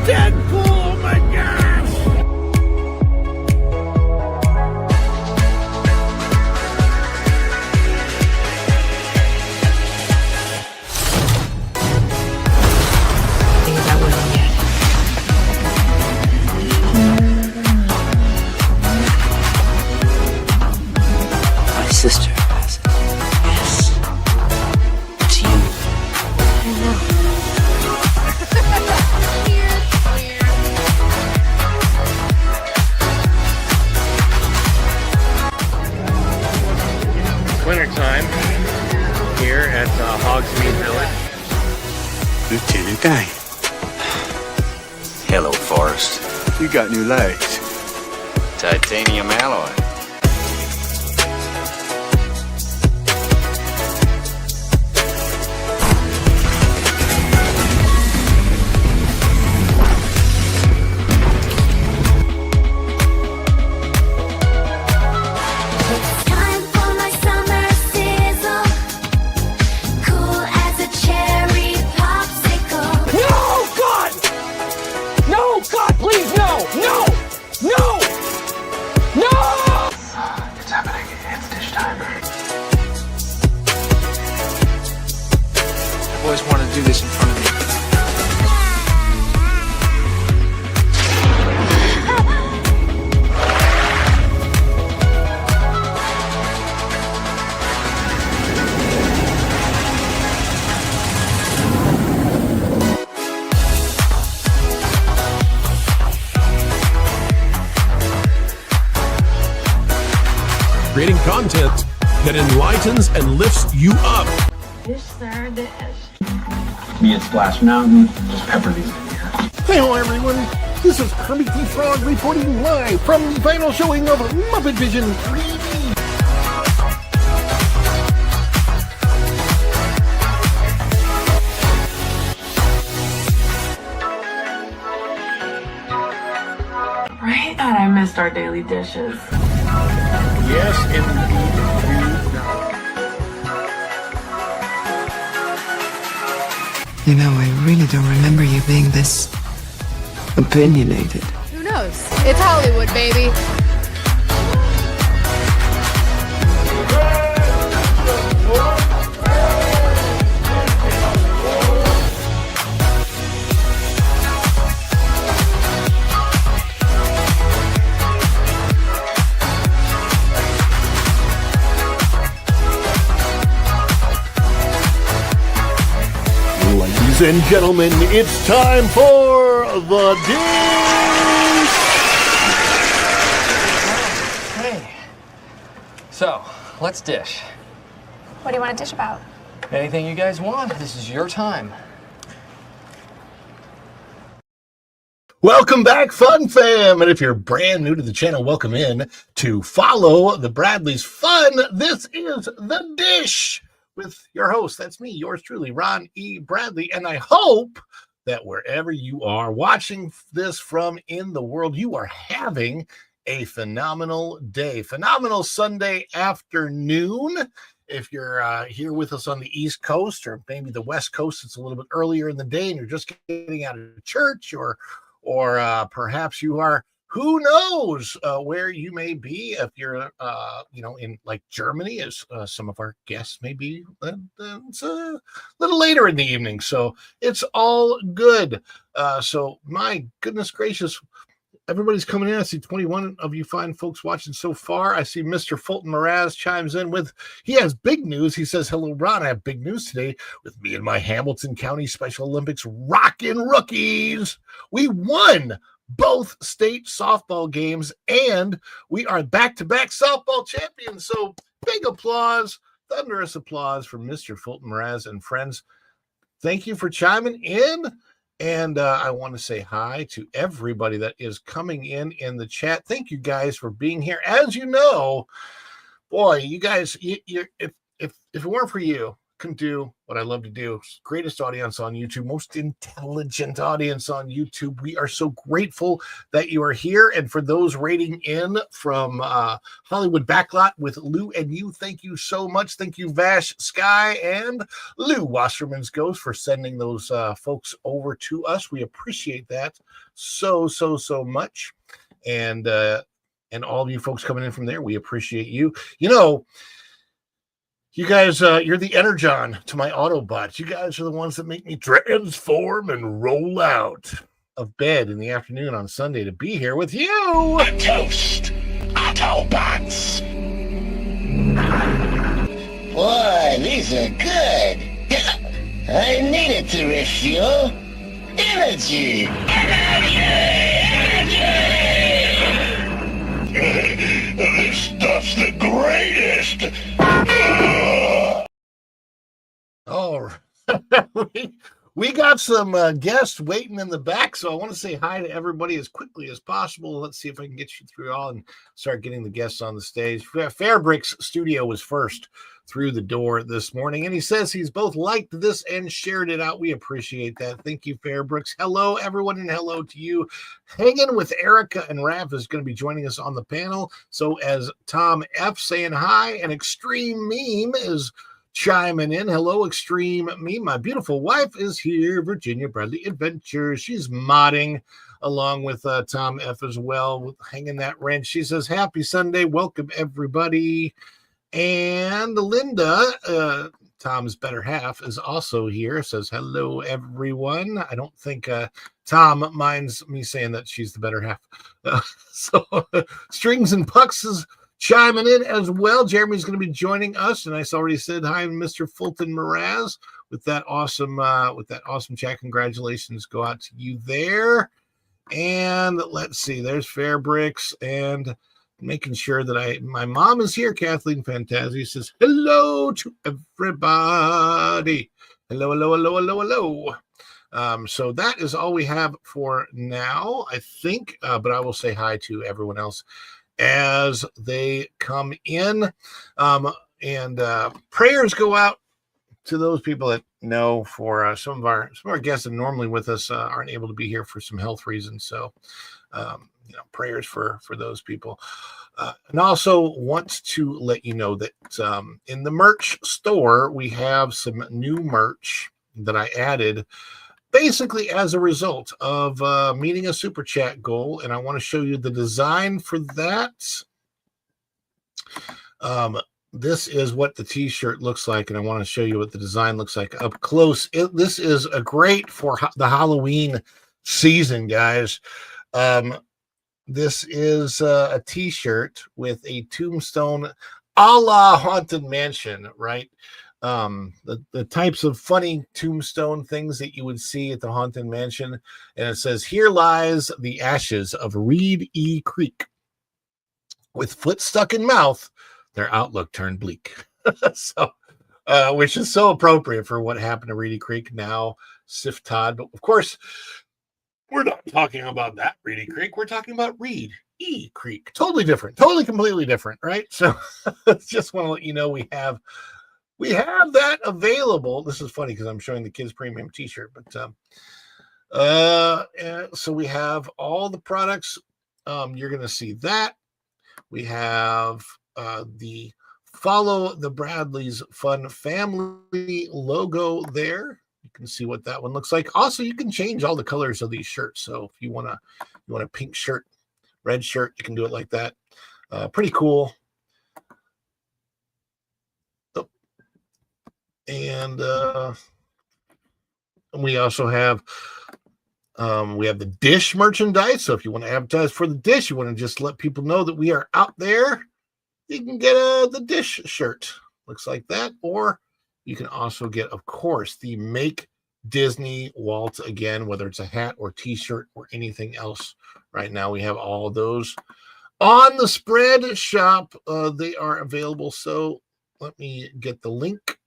Deadpool! Oh my gosh! Think about women yet. My sister has it. Yes. It's you. I know. Wintertime here at Hogsmeade Village. Lieutenant Dane. Hello, Forrest. You got new legs. Titanium alloy. Time for my summer sizzle, cool as a cherry popsicle. No, God! No, God, please, no! No! No! No! It's happening. It's dish time. I've always wanted to do this in front of you. Creating content that enlightens and lifts you up. Dish, sir, dish. Me at Splash Mountain, just pepper these in here. Hello, everyone. This is Kermit the Frog reporting live from the final showing of Muppet Vision 3D. Right? God, I missed our daily dishes. Yes, indeed. You know, I really don't remember you being this opinionated. Who knows? It's Hollywood, baby. Ladies and gentlemen, it's time for the dish. Hey. So, let's dish. What do you want to dish about? Anything you guys want. This is your time. Welcome back, Fun Fam! And if you're brand new to the channel, welcome in to Follow the Bradleys Fun. This is The Dish with your host. That's me, yours truly, Ron E. Bradley. And I hope that wherever you are watching this from in the world, you are having a phenomenal day. Phenomenal Sunday afternoon. If you're here with us on the East Coast or maybe the West Coast, it's a little bit earlier in the day and you're just getting out of church, or perhaps you are, who knows where you may be. If you're, in like Germany, as some of our guests may be, it's a little later in the evening. So it's all good. So my goodness gracious, everybody's coming in. I see 21 of you fine folks watching so far. I see Mr. Fulton Mraz chimes in with, he has big news. He says, hello, Ron. I have big news today with me and my Hamilton County Special Olympics rockin' rookies. We won both state softball games, and we are back-to-back softball champions. So big applause, thunderous applause from Mr. Fulton Mraz and friends. Thank you for chiming in. And I want to say hi to everybody that is coming in the chat. Thank you guys for being here. As you know, boy, you guys, if it weren't for you, can do what I love to do. Greatest audience on YouTube, most intelligent audience on YouTube. We are so grateful that you are here. And for those rating in from Hollywood Backlot with Lou and you, thank you so much. Thank you, Vash, Sky, and Lou Wasserman's Ghost for sending those folks over to us. We appreciate that so much. And all of you folks coming in from there, we appreciate you. You know, you guys, you're the Energon to my Autobots. You guys are the ones that make me transform and roll out of bed in the afternoon on Sunday to be here with you. A toast, Autobots. Boy, these are good. I needed to refuel. Energy! This stuff's the greatest! Oh, we got some guests waiting in the back, so I want to say hi to everybody as quickly as possible. Let's see if I can get you through all and start getting the guests on the stage. Fairbrick's studio was first through the door this morning, and he says he's both liked this and shared it out. We appreciate that. Thank you, Fairbricks. Hello, everyone, and hello to you. Hanging with Erica and Raph is going to be joining us on the panel. So as Tom F saying hi, and Extreme Meme is chiming in. Hello, Extreme Meme. My beautiful wife is here, Virginia Bradley Adventures. She's modding along with Tom F as well, hanging that wrench. She says, happy Sunday. Welcome, everybody. And Linda, Tom's better half, is also here. Says, hello, everyone. I don't think Tom minds me saying that she's the better half. So Strings and Pucks is chiming in as well. Jeremy's going to be joining us, and I already said hi, Mr. Fulton Mraz, with that awesome chat. Congratulations go out to you there. And let's see, there's Fairbricks, and making sure that my mom is here. Kathleen Fantasia says hello to everybody. Hello. So that is all we have for now, I think. But I will say hi to everyone else as they come in. And prayers go out to those people that know for some of our guests that normally with us aren't able to be here for some health reasons. So prayers for those people. And also want to let you know that in the merch store, we have some new merch that I added basically as a result of meeting a super chat goal. And I want to show you the design for that. This is what the t-shirt looks like, and I want to show you what the design looks like up close. This is a great for the Halloween season, guys. This is a t-shirt with a tombstone a la Haunted Mansion, right? The types of funny tombstone things that you would see at the Haunted Mansion. And it says, here lies the ashes of Reed E. Creek. With foot stuck in mouth, their outlook turned bleak. So, which is so appropriate for what happened to Reedy Creek, now Sif Todd. But of course, we're not talking about that Reedy Creek. We're talking about Reed E. Creek. Totally different. Totally, completely different, right? So just want to let you know we have that available. This is funny because I'm showing the kids premium t-shirt, but so we have all the products. You're going to see that. We have the Follow the Bradleys Fun Family logo there. You can see what that one looks like. Also, you can change all the colors of these shirts. So if you want a pink shirt, red shirt, you can do it like that. Pretty cool. Oh. And we also have the Dish merchandise. So if you want to advertise for the Dish, you want to just let people know that we are out there, you can get the Dish shirt. Looks like that. Or you can also get, of course, the Make Disney Walt again, whether it's a hat or t-shirt or anything else. Right now we have all of those on the spread shop. They are available. So let me get the link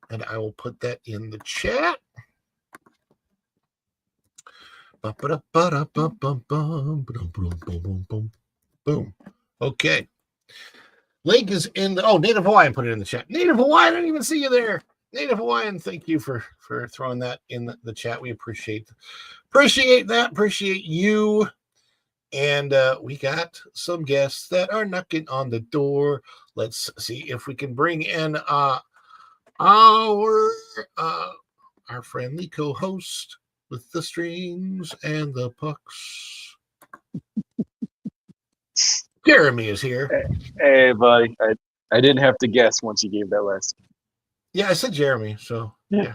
and I will put that in the chat. Boom. Okay. Link is in the Native Hawaiian put it in the chat. Native Hawaiian, I didn't even see you there. Native Hawaiian, thank you for throwing that in the chat. We appreciate that. Appreciate you. And we got some guests that are knocking on the door. Let's see if we can bring in our friendly co-host with the strings and the pucks. Jeremy is here. Hey, buddy. I didn't have to guess once you gave that list. Yeah, I said Jeremy. So, yeah.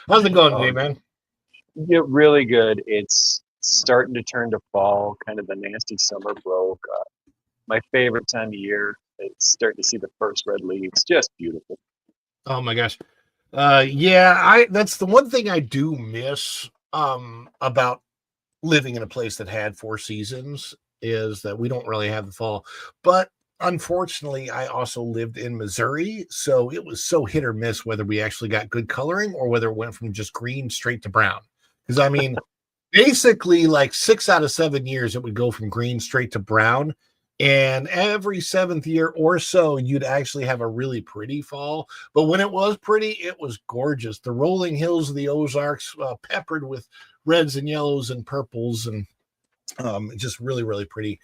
How's it going today, man? Yeah, really good. It's starting to turn to fall. Kind of the nasty summer broke. My favorite time of year. It's starting to see the first red leaves. Just beautiful. Oh my gosh. Yeah, that's the one thing I do miss about living in a place that had 4 seasons is that we don't really have the fall. But unfortunately, I also lived in Missouri, so it was so hit or miss whether we actually got good coloring or whether it went from just green straight to brown. Because I mean, basically like 6 out of 7 years it would go from green straight to brown. And every 7th year or so, you'd actually have a really pretty fall. But when it was pretty, it was gorgeous. The rolling hills of the Ozarks, peppered with reds and yellows and purples, and just really, really pretty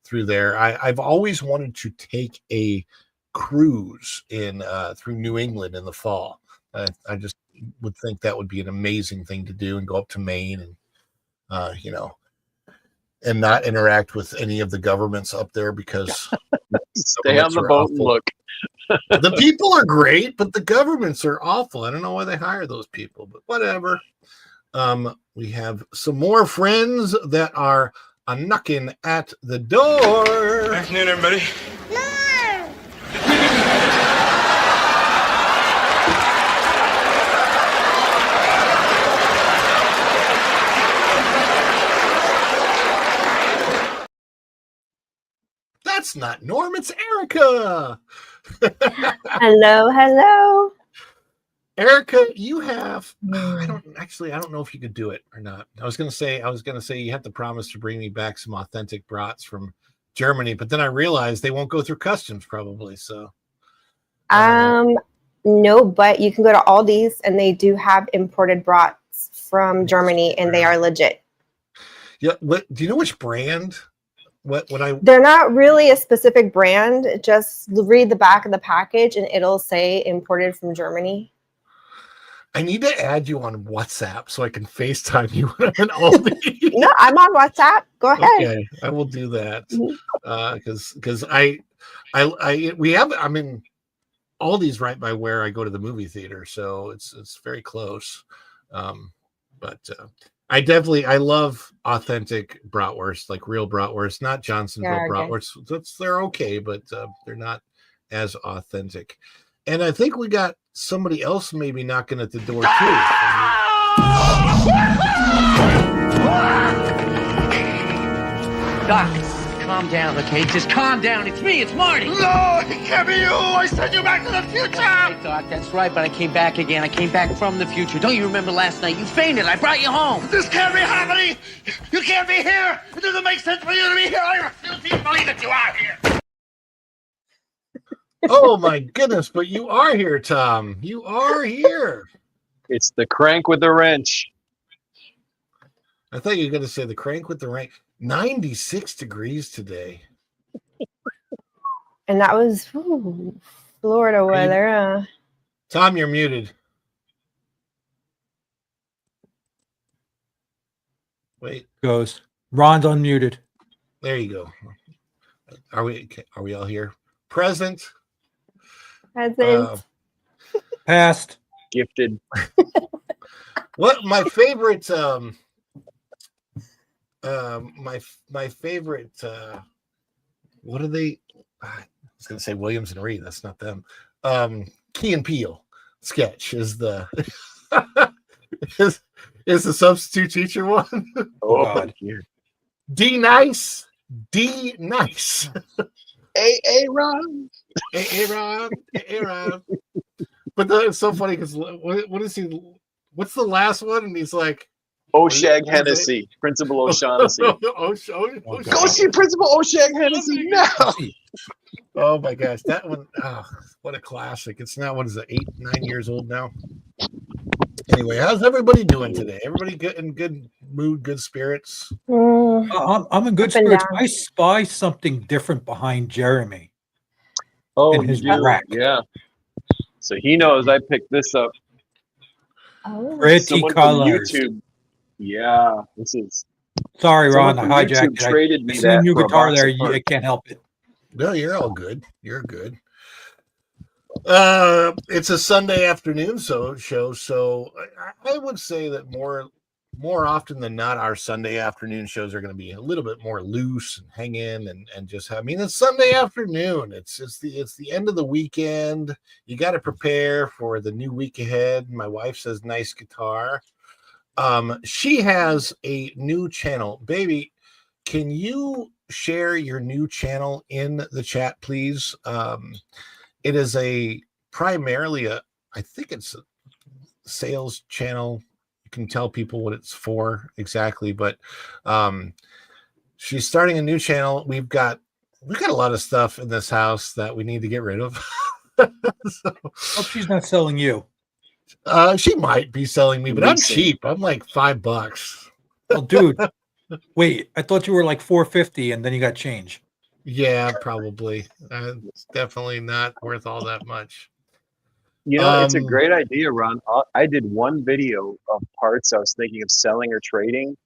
through there. I've always wanted to take a cruise in through New England in the fall. I just would think that would be an amazing thing to do, and go up to Maine and, and not interact with any of the governments up there because stay on the boat and look. The people are great, but the governments are awful. I don't know why they hire those people, but whatever. We have some more friends that are knocking at the door. Good afternoon, everybody. That's not Norm, it's Erica. Hello. Erica, you have I don't know if you could do it or not. I was gonna say you have to promise to bring me back some authentic brats from Germany, but then I realized they won't go through customs probably. So no, but you can go to Aldi's and they do have imported brats from Germany and they are legit. Yeah, do you know which brand? They're not really a specific brand. Just read the back of the package and it'll say imported from Germany. I need to add you on WhatsApp so I can FaceTime you on Aldi. No, I'm on WhatsApp. Go ahead. Okay, I will do that because I'm in Aldi's right by where I go to the movie theater, so it's very close. But I love authentic bratwurst, like real bratwurst, not Johnsonville bratwurst. They're okay, but they're not as authentic. And I think we got somebody else maybe knocking at the door too. Doc, calm down, okay? Just calm down. It's me. It's Marty. No, it can't be you. I sent you back to the future. Hey, Doc, that's right, but I came back again. I came back from the future. Don't you remember last night? You fainted. I brought you home. This can't be happening. You can't be here. It doesn't make sense for you to be here. I refuse to even believe that you are here. Oh my goodness, but you are here, Tom. You are here. It's the crank with the wrench. I thought you were going to say the crank with the wrench. 96 degrees today. And that was Florida weather. Tom, you're muted. Wait. Goes. Ron's unmuted. There you go. Are we all here? Present. Past. Gifted. What my favorite my favorite what are they? I was gonna say Williams and Reed, that's not them. Key and Peele sketch is the is the substitute teacher one. Oh God. D nice. A Ron. A Ron. But it's so funny because what is he? What's the last one? And he's like, O'Shag Hennessy, Principal O'Shaughnessy. Go see Principal O'Shag Hennessy now. Oh my gosh, that one! Oh, what a classic! It's now, what is it, 8, 9 years old now? Anyway, how's everybody doing today? Everybody good, in good mood, good spirits? I'm in good Up and spirits. down. I spy something different behind Jeremy Oh, in you his do? rack. Yeah. So he knows I picked this up. Oh. Pretty Someone from colors. YouTube. Yeah, this is. Sorry, Someone Ron, I from YouTube hijacked it. traded I me seen a that new for a guitar box there. of parts. I can't help it. No, you're all good. You're good. It's a Sunday afternoon show, so I would say that more often than not, our Sunday afternoon shows are going to be a little bit more loose and hang in and just have. I mean, it's Sunday afternoon. It's the end of the weekend. You got to prepare for the new week ahead. My wife says, "Nice guitar." She has a new channel, baby. Can you share your new channel in the chat, please? It is primarily I think it's a sales channel. You can tell people what it's for exactly, but she's starting a new channel. We've got a lot of stuff in this house that we need to get rid of. Hope she's not selling you. She might be selling me, but I'm cheap. I'm like $5. Well, dude, wait, I thought you were like $4.50 and then you got change. Yeah, probably. It's definitely not worth all that much. You know, it's a great idea, Ron. I did one video of parts I was thinking of selling or trading,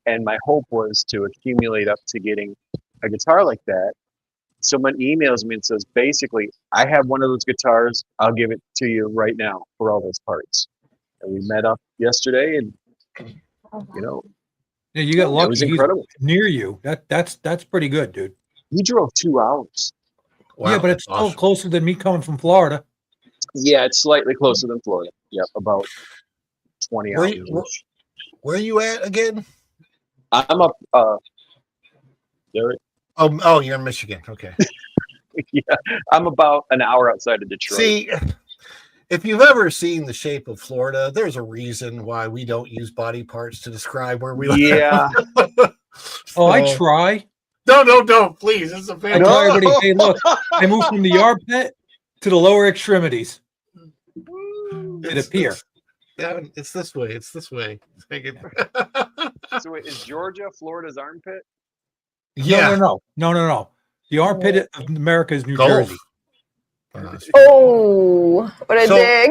and my hope was to accumulate up to getting a guitar like that. Someone emails me and says, basically, I have one of those guitars. I'll give it to you right now for all those parts. And we met up yesterday, and you know, Yeah, you got lucky. it was incredible. He's near you. That's pretty good, dude. He drove 2 hours. Wow, yeah, but it's still closer than me coming from Florida. Yeah, it's slightly closer than Florida. Yep, about 20 hours. Where are you at again? I'm up there. Oh, you're in Michigan. Okay. Yeah, I'm about an hour outside of Detroit. See, if you've ever seen The Shape of Florida, there's a reason why we don't use body parts to describe where we live. Yeah. Oh, I try. No, please. It's a I fan. tell everybody, hey, look, I moved from the armpit to the lower extremities. It appear. Yeah, it's this way. It's this way. So wait, is Georgia Florida's armpit? Yeah. No. The armpit of America is New Jersey. Oh, what a dig.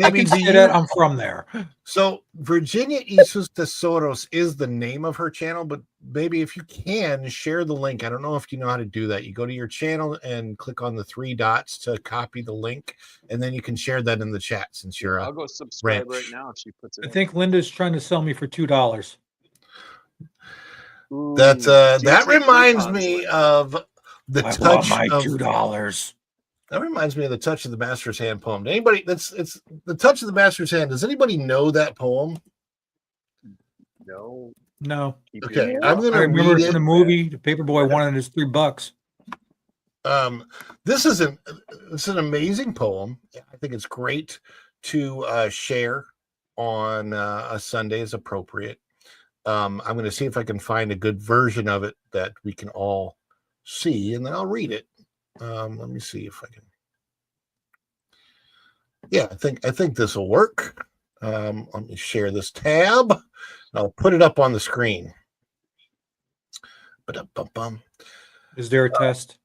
I can say that I'm from there. So Virginia Isus Tesoros is the name of her channel, but maybe if you can share the link. I don't know if you know how to do that. You go to your channel and click on the 3 dots to copy the link, and then you can share that in the chat since you're I'll go subscribe right now if she puts it I think Linda's trying to sell me for $2. That reminds me of the I touch want my of $2. That reminds me of the Touch of the Master's Hand poem. Anybody? It's the Touch of the Master's Hand. Does anybody know that poem? No. Okay, I'm going to remember read it from the movie. The paperboy wanted his $3. This is an amazing poem. I think it's great to share on a Sunday as appropriate. I'm going to see if I can find a good version of it that we can all see, and then I'll read it. Let me see if I can. Yeah, I think this will work. Let me share this tab. I'll put it up on the screen. Is there a test?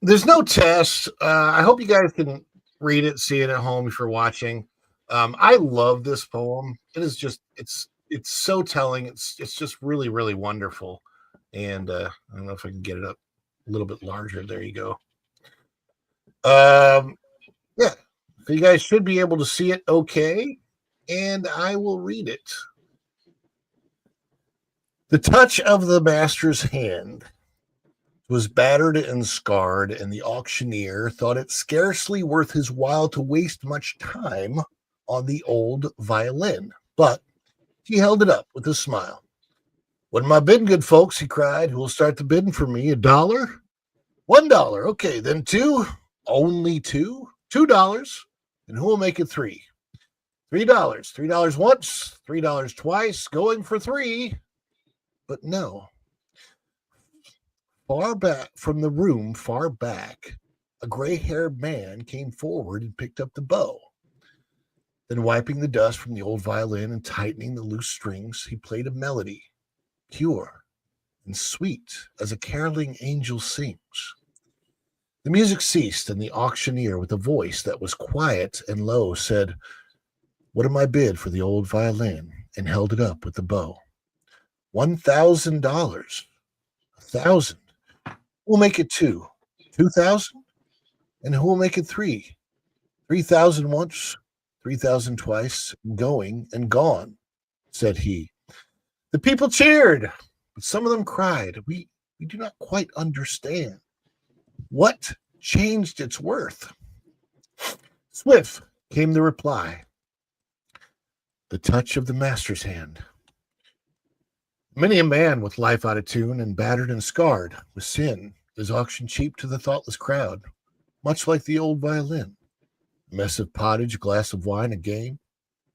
There's no test. I hope you guys can read it, see it at home if you're watching. I love this poem. It is just it's so telling. It's just really, really wonderful. And I don't know if I can get it up a little bit larger. There you go. Yeah, so you guys should be able to see it okay, and I will read it. The touch of the master's hand was battered and scarred, and the auctioneer thought it scarcely worth his while to waste much time on the old violin, but he held it up with a smile. "What am I bidding, good folks?" he cried. "Who will start the bidding for me? $1? $1. Okay, then 2. Only 2? $2. And who will make it 3? $3. $3 once, $3 twice, going for 3. But no. Far back from the room, far back, a gray-haired man came forward and picked up the bow. Then, wiping the dust from the old violin and tightening the loose strings, he played a melody, pure and sweet as a caroling angel sings. The music ceased, and the auctioneer, with a voice that was quiet and low, said, "What am I bid for the old violin?" and held it up with the bow. $1,000. 1,000. Who'll make it 2? 2,000? And who will make it 3? 3,000 once, 3,000 twice, going and gone, said he. The people cheered, but some of them cried, we do not quite understand. What changed its worth? Swift came the reply. The touch of the master's hand. Many a man with life out of tune and battered and scarred with sin is auctioned cheap to the thoughtless crowd, much like the old violin. A mess of pottage, a glass of wine, a game,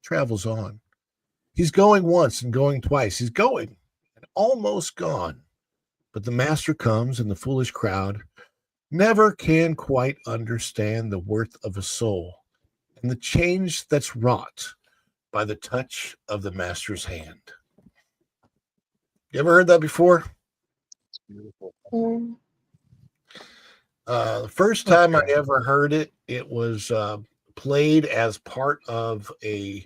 travels on. He's going once and going twice. He's going and almost gone. But the master comes, and the foolish crowd never can quite understand the worth of a soul and the change that's wrought by the touch of the master's hand. You ever heard that before? It's beautiful. The first time I ever heard it, it was played as part of a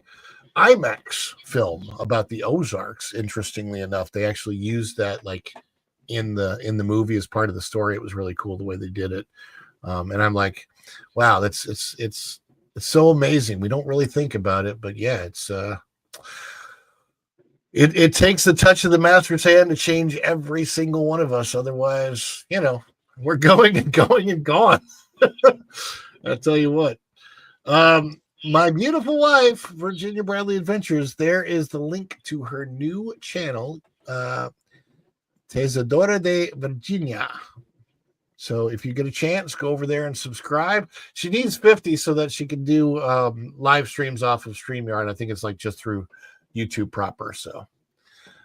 IMAX film about the Ozarks. Interestingly enough, they actually used that like in the movie as part of the story. It was really cool the way they did it, and I'm like, wow, it's so amazing. We don't really think about it, but yeah, it takes the touch of the master's hand to change every single one of us. Otherwise, we're going and going and gone. I'll tell you what. My beautiful wife, Virginia Bradley Adventures, there is the link to her new channel, Tesadora de Virginia. So if you get a chance, go over there and subscribe. She needs 50 so that she can do live streams off of StreamYard. I think it's like just through YouTube proper. So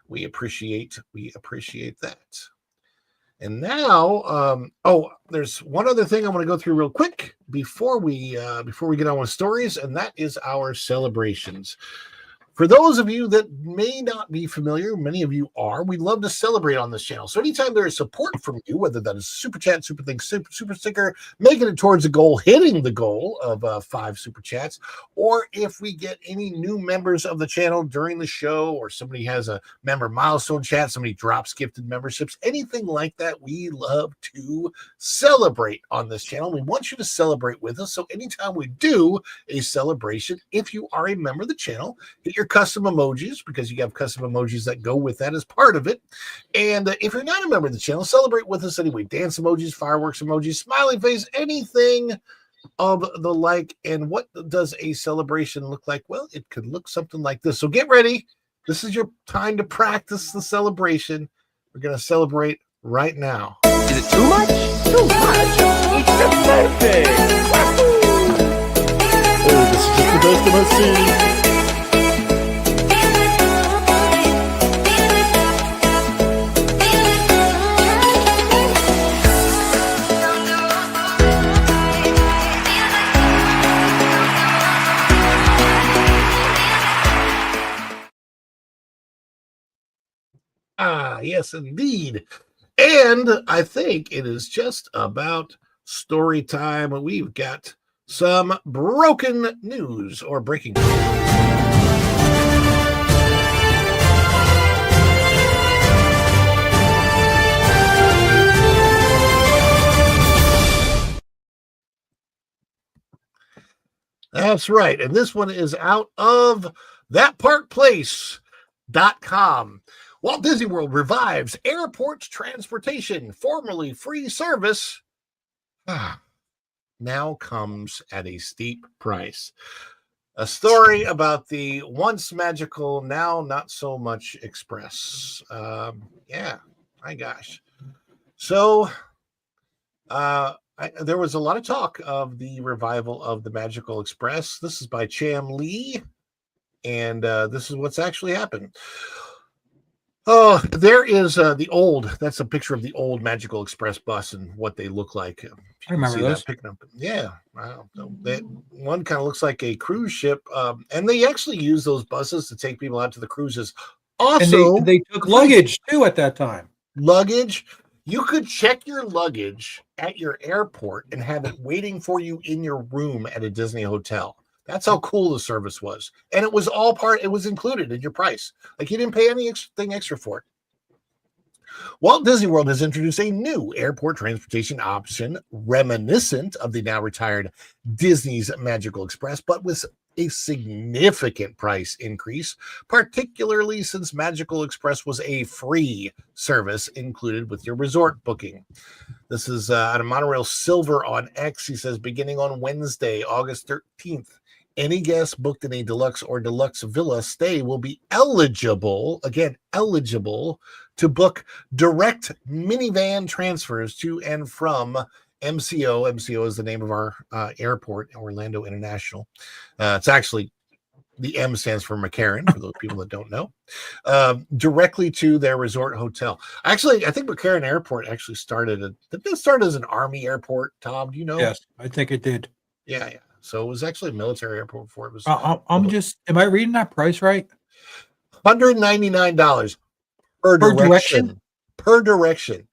we appreciate that. And now, there's one other thing I want to go through real quick before we get on with stories, and that is our celebrations. For those of you that may not be familiar, many of you are, we love to celebrate on this channel. So anytime there is support from you, whether that is super chat, super thing, super sticker, making it towards the goal, hitting the goal of 5 super chats, or if we get any new members of the channel during the show, or somebody has a member milestone chat, somebody drops gifted memberships, anything like that, we love to celebrate on this channel. We want you to celebrate with us. So anytime we do a celebration, if you are a member of the channel, hit your custom emojis, because you have custom emojis that go with that as part of it. And if you're not a member of the channel, celebrate with us anyway. Dance emojis, fireworks emojis, smiley face, anything of the like. And what does a celebration look like? Well, it could look something like this. So get ready. This is your time to practice the celebration. We're going to celebrate right now. Is it too much? Too much. It's the birthday. Oh, this is just the best of my scene. Ah, yes, indeed. And I think it is just about story time. We've got some broken news or breaking news. That's right. And this one is out of thatparkplace.com. Walt Disney World revives airport transportation, formerly free service. Now comes at a steep price. A story about the once magical, now not so much express. Yeah, my gosh. So there was a lot of talk of the revival of the Magical Express. This is by Cham Lee, and this is what's actually happened. Oh, there is the old. That's a picture of the old Magical Express bus and what they look like. I remember those. Picking up. Yeah, wow. That one kind of looks like a cruise ship, and they actually use those buses to take people out to the cruises. Also, and they took luggage too at that time. Luggage. You could check your luggage at your airport and have it waiting for you in your room at a Disney hotel. That's how cool the service was. And it was it was included in your price. Like you didn't pay anything extra for it. Walt Disney World has introduced a new airport transportation option reminiscent of the now retired Disney's Magical Express, but with a significant price increase, particularly since Magical Express was a free service included with your resort booking. This is out of Monorail Silver on X. He says, beginning on Wednesday, August 13th, any guest booked in a deluxe or deluxe villa stay will be eligible to book direct minivan transfers to and from MCO. MCO is the name of our airport, Orlando International. It's actually, the M stands for McCarran, for those people that don't know, directly to their resort hotel. Actually, I think McCarran Airport actually started as an Army airport, Tom, do you know? Yes, I think it did. Yeah. So it was actually a military airport before it was. Am I reading that price right? $199 per direction. Per direction.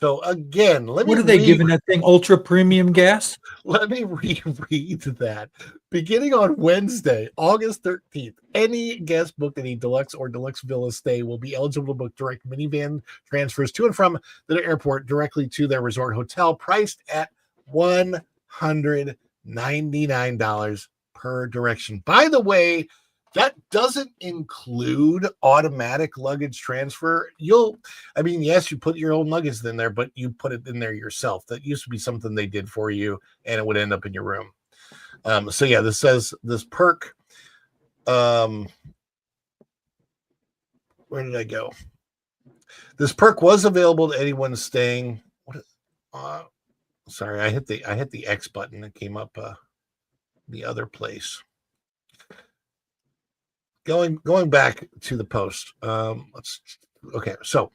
So again, what are they giving that thing? Ultra premium gas? Let me reread that. Beginning on Wednesday, August 13th, any guest booked any deluxe or deluxe villa stay will be eligible to book direct minivan transfers to and from the airport directly to their resort hotel, priced at $199 per direction. By the way, that doesn't include automatic luggage transfer. Yes, you put your own luggage in there, but you put it in there yourself. That used to be something they did for you, and it would end up in your room. This says this perk. Where did I go? This perk was available to anyone staying. Sorry, I hit the X button. It came up the other place. Going back to the post. So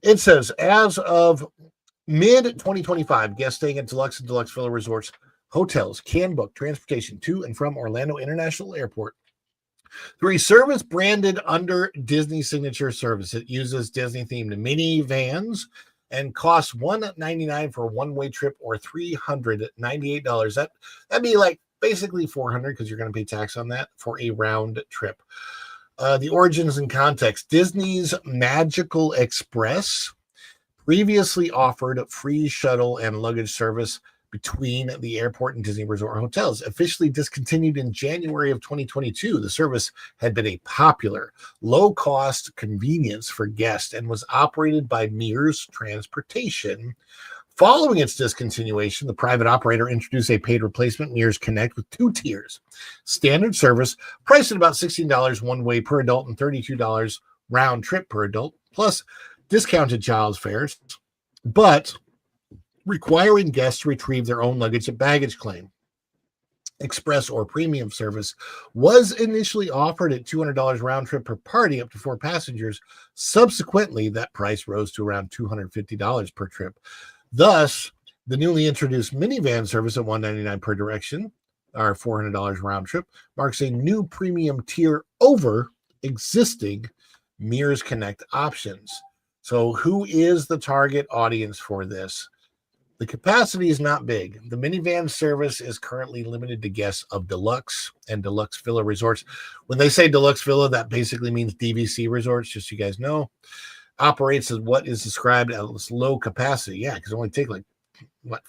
it says, as of mid-2025, guests staying at deluxe and deluxe villa resorts hotels can book transportation to and from Orlando International Airport through a service branded under Disney Signature Service. It uses Disney-themed minivans and costs $199 for a one-way trip or $398. That'd be like basically $400 because you're going to pay tax on that for a round trip. The origins and context. Disney's Magical Express previously offered free shuttle and luggage service between the airport and Disney Resort hotels. Officially discontinued in January of 2022, the service had been a popular, low-cost convenience for guests and was operated by Mears Transportation. Following its discontinuation, the private operator introduced a paid replacement, Mears Connect, with two tiers. Standard service, priced at about $16 one way per adult and $32 round trip per adult, plus discounted child's fares, but requiring guests to retrieve their own luggage at baggage claim. Express or premium service was initially offered at $200 round trip per party up to 4 passengers. Subsequently, that price rose to around $250 per trip. Thus, the newly introduced minivan service at $199 per direction, or $400 round trip, marks a new premium tier over existing Mears Connect options. So who is the target audience for this? The capacity is not big. The minivan service is currently limited to guests of deluxe and deluxe villa resorts. When they say deluxe villa, that basically means DVC resorts, just so you guys know. Operates as what is described as low capacity. Yeah, because it only take 4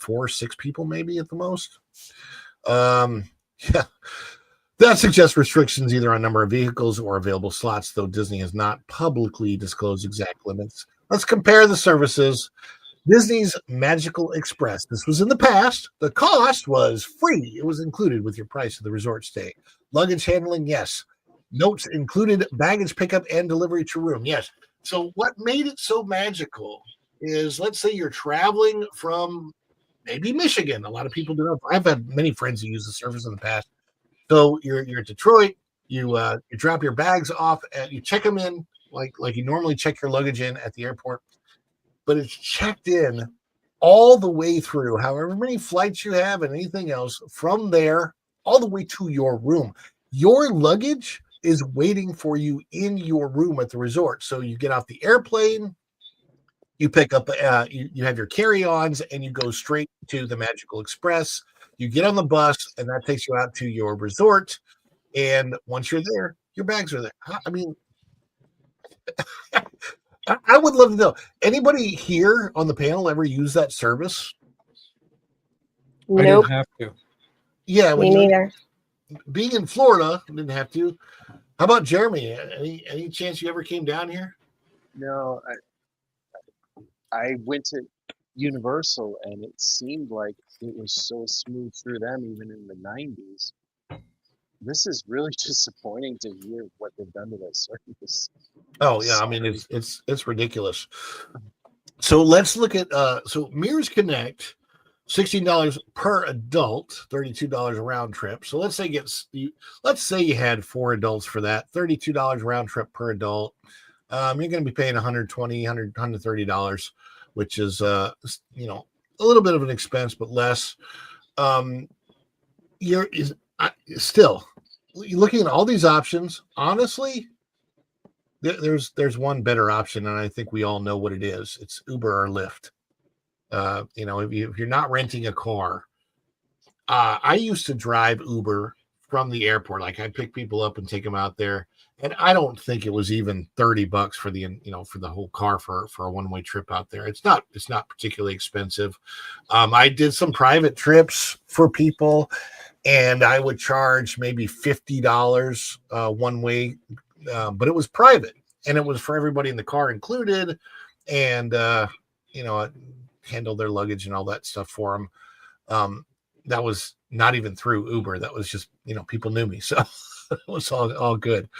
or 6 people maybe at the most. That suggests restrictions either on number of vehicles or available slots, though Disney has not publicly disclosed exact limits. Let's compare the services. Disney's Magical Express. This was in the past. The cost was free. It was included with your price of the resort stay. Luggage handling, yes. Notes included baggage pickup and delivery to room, yes. So what made it so magical is, let's say you're traveling from maybe Michigan. A lot of people do know. I've had many friends who use the service in the past. So you're at Detroit. You drop your bags off, and you check them in like you normally check your luggage in at the airport, but it's checked in all the way through, however many flights you have and anything else, from there all the way to your room. Your luggage is waiting for you in your room at the resort. So you get off the airplane, you pick up, you have your carry-ons, and you go straight to the Magical Express. You get on the bus, and that takes you out to your resort. And once you're there, your bags are there. I mean, I would love to know. Anybody here on the panel ever use that service? I Nope. didn't have to. Yeah, Me neither. Being in Florida, I didn't have to. How about Jeremy? Any chance you ever came down here? No, I went to Universal, and it seemed like it was so smooth through them, even in the 90s. This is really disappointing to hear what they've done to that service. Oh yeah, I mean it's ridiculous. So let's look at so Mears Connect, $16 per adult, $32 a round trip. So let's say you had 4 adults for that, $32 round trip per adult. You're going to be paying $120, $130, which is a little bit of an expense, but less. Still looking at all these options. Honestly, there's one better option, and I think we all know what it is. It's Uber or Lyft. If you're not renting a car, I used to drive Uber from the airport. Like, I'd pick people up and take them out there, and I don't think it was even $30 for the whole car for a one-way trip out there. It's not particularly expensive. I did some private trips for people, and I would charge maybe $50 one way, but it was private, and it was for everybody in the car included, and I handled their luggage and all that stuff for them. That was not even through Uber. That was just, people knew me, so it was all good.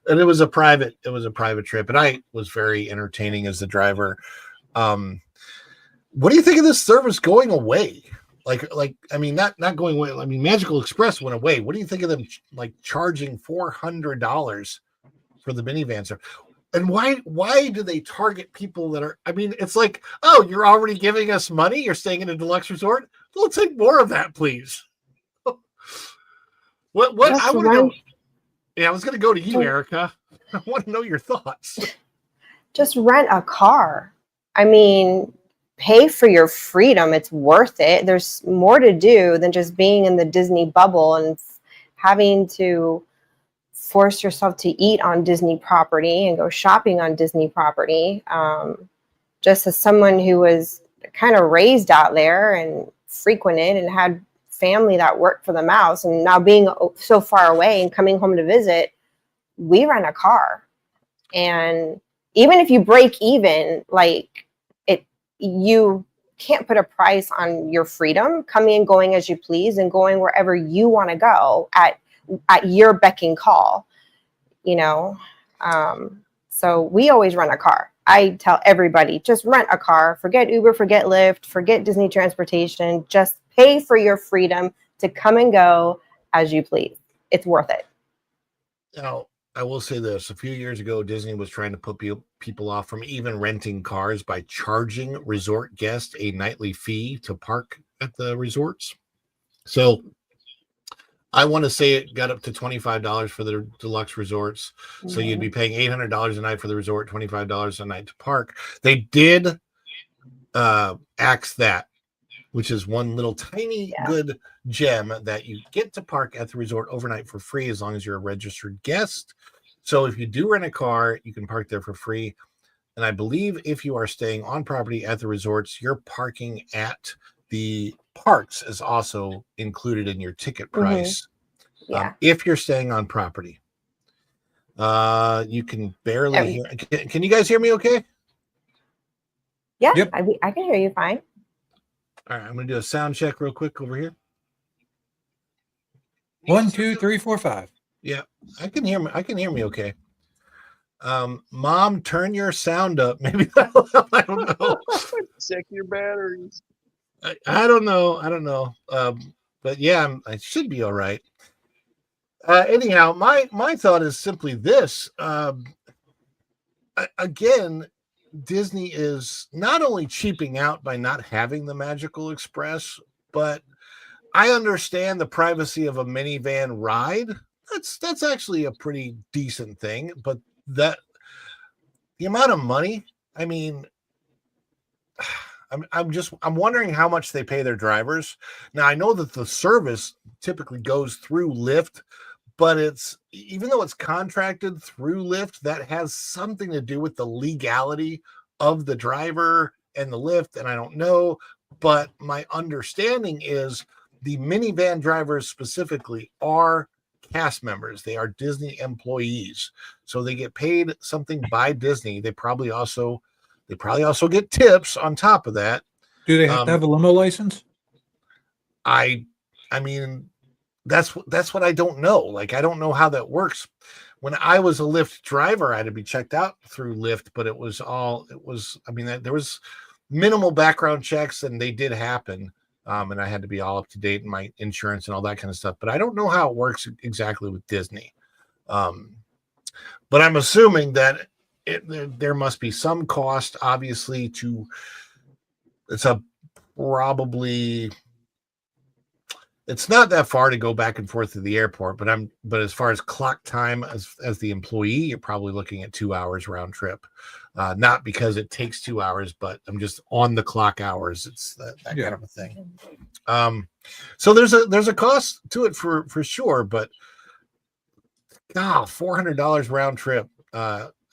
And it was a private trip, and I was very entertaining as the driver. What do you think of this service going away? I mean, not going away. I mean, Magical Express went away. What do you think of them charging $400 for the minivan service? And why do they target people that are? I mean, it's like, oh, you're already giving us money. You're staying in a deluxe resort. We'll take more of that, please. What I want to know. Yeah, I was going to go to you, Erica. I want to know your thoughts. Just rent a car. I mean, pay for your freedom. It's worth it. There's more to do than just being in the Disney bubble and having to force yourself to eat on Disney property and go shopping on Disney property. Just as someone who was kind of raised out there and frequented and had family that worked for the mouse, and now being so far away and coming home to visit, we rent a car. And even if you break even, you can't put a price on your freedom, coming and going as you please and going wherever you want to go at your beck and call, so we always rent a car. I tell everybody, just rent a car, forget Uber, forget Lyft, forget Disney transportation, just pay for your freedom to come and go as you please. It's worth it. Now, I will say this. A few years ago, Disney was trying to put people off from even renting cars by charging resort guests a nightly fee to park at the resorts. So I want to say it got up to $25 for the deluxe resorts. Mm-hmm. So you'd be paying $800 a night for the resort, $25 a night to park. They did axe that, which is one little tiny good gem that you get to park at the resort overnight for free as long as you're a registered guest. So if you do rent a car, you can park there for free. And I believe if you are staying on property at the resorts, your parking at the parks is also included in your ticket price. Mm-hmm. Yeah. If you're staying on property. You can barely hear. Can you guys hear me okay? Yeah, yep. I can hear you fine. All right, I'm going to do a sound check real quick over here. 1, 2, 3, 4, 5. Yeah, I can hear me okay. Mom, turn your sound up. Maybe that'll help. I don't know. Check your batteries. I don't know. But yeah, I should be all right. Anyhow, my thought is simply this. again, Disney is not only cheaping out by not having the Magical Express, but I understand the privacy of a minivan ride. That's actually a pretty decent thing, but the amount of money, I mean, I'm wondering how much they pay their drivers. Now I know that the service typically goes through Lyft, but it's, even though it's contracted through Lyft, that has something to do with the legality of the driver and the Lyft, and I don't know, but my understanding is the minivan drivers specifically are cast members. They are Disney employees, so they get paid something by Disney. They probably also get tips on top of that. Do they have to have a limo license? I mean, that's what I don't know. Like, I don't know how that works. When I was a Lyft driver, I had to be checked out through Lyft, but I mean, there was minimal background checks, and they did happen. And I had to be all up to date in my insurance and all that kind of stuff. But I don't know how it works exactly with Disney. But I'm assuming that there must be some cost, obviously, it's not that far to go back and forth to the airport, but as far as clock time as the employee, you're probably looking at 2 hours round trip. Not because it takes 2 hours, but I'm just on the clock hours. It's that kind of a thing. So there's a cost to it for sure, but $400 round trip.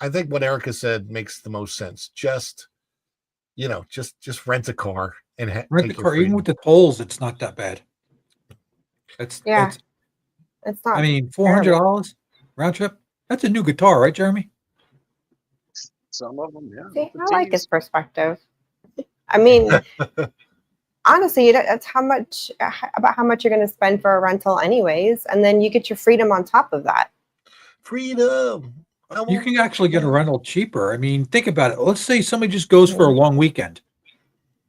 I think what Erica said makes the most sense. Just rent a car and Rent the car. Even with the tolls, it's not that bad. It's not. I mean, $400 round trip. That's a new guitar, right, Jeremy? Some of them, yeah. See, I like his perspective. I mean, honestly, that's how much you're going to spend for a rental, anyways, and then you get your freedom on top of that. Freedom. You can actually get a rental cheaper. I mean, think about it. Let's say somebody just goes for a long weekend.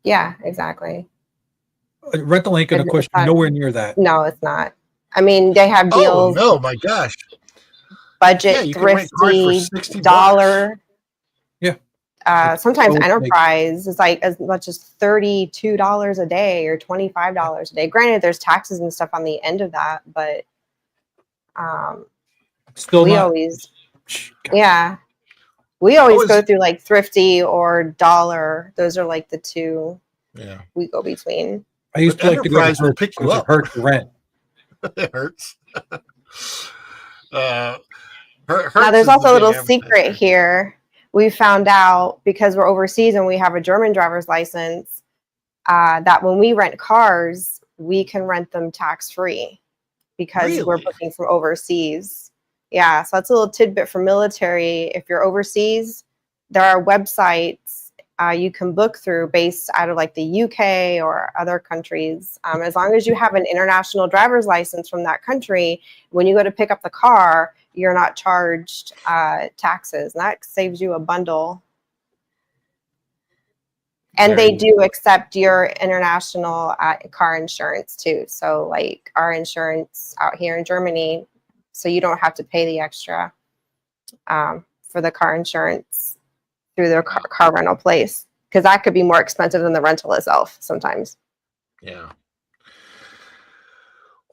Yeah, exactly. A rental ain't going to cost you nowhere near that. No, it's not. I mean, they have deals. Oh no, my gosh! Budget, thrifty, dollar. Yeah. Sometimes Enterprise is like as much as $32 a day or $25 a day. Granted, there's taxes and stuff on the end of that, but we always go through like thrifty or dollar. Those are like the two we go between. I used to like to go to pick you up. It hurts to rent. It hurts. Now, there's also a little secret here. We found out, because we're overseas and we have a German driver's license, that when we rent cars, we can rent them tax-free because we're booking from overseas. Yeah, so that's a little tidbit for military. If you're overseas, there are websites you can book through based out of like the UK or other countries. As long as you have an international driver's license from that country, when you go to pick up the car, you're not charged taxes. And that saves you a bundle. And they do accept your international car insurance too. So like our insurance out here in Germany, so you don't have to pay the extra for the car insurance through their car rental place, because that could be more expensive than the rental itself sometimes. Yeah.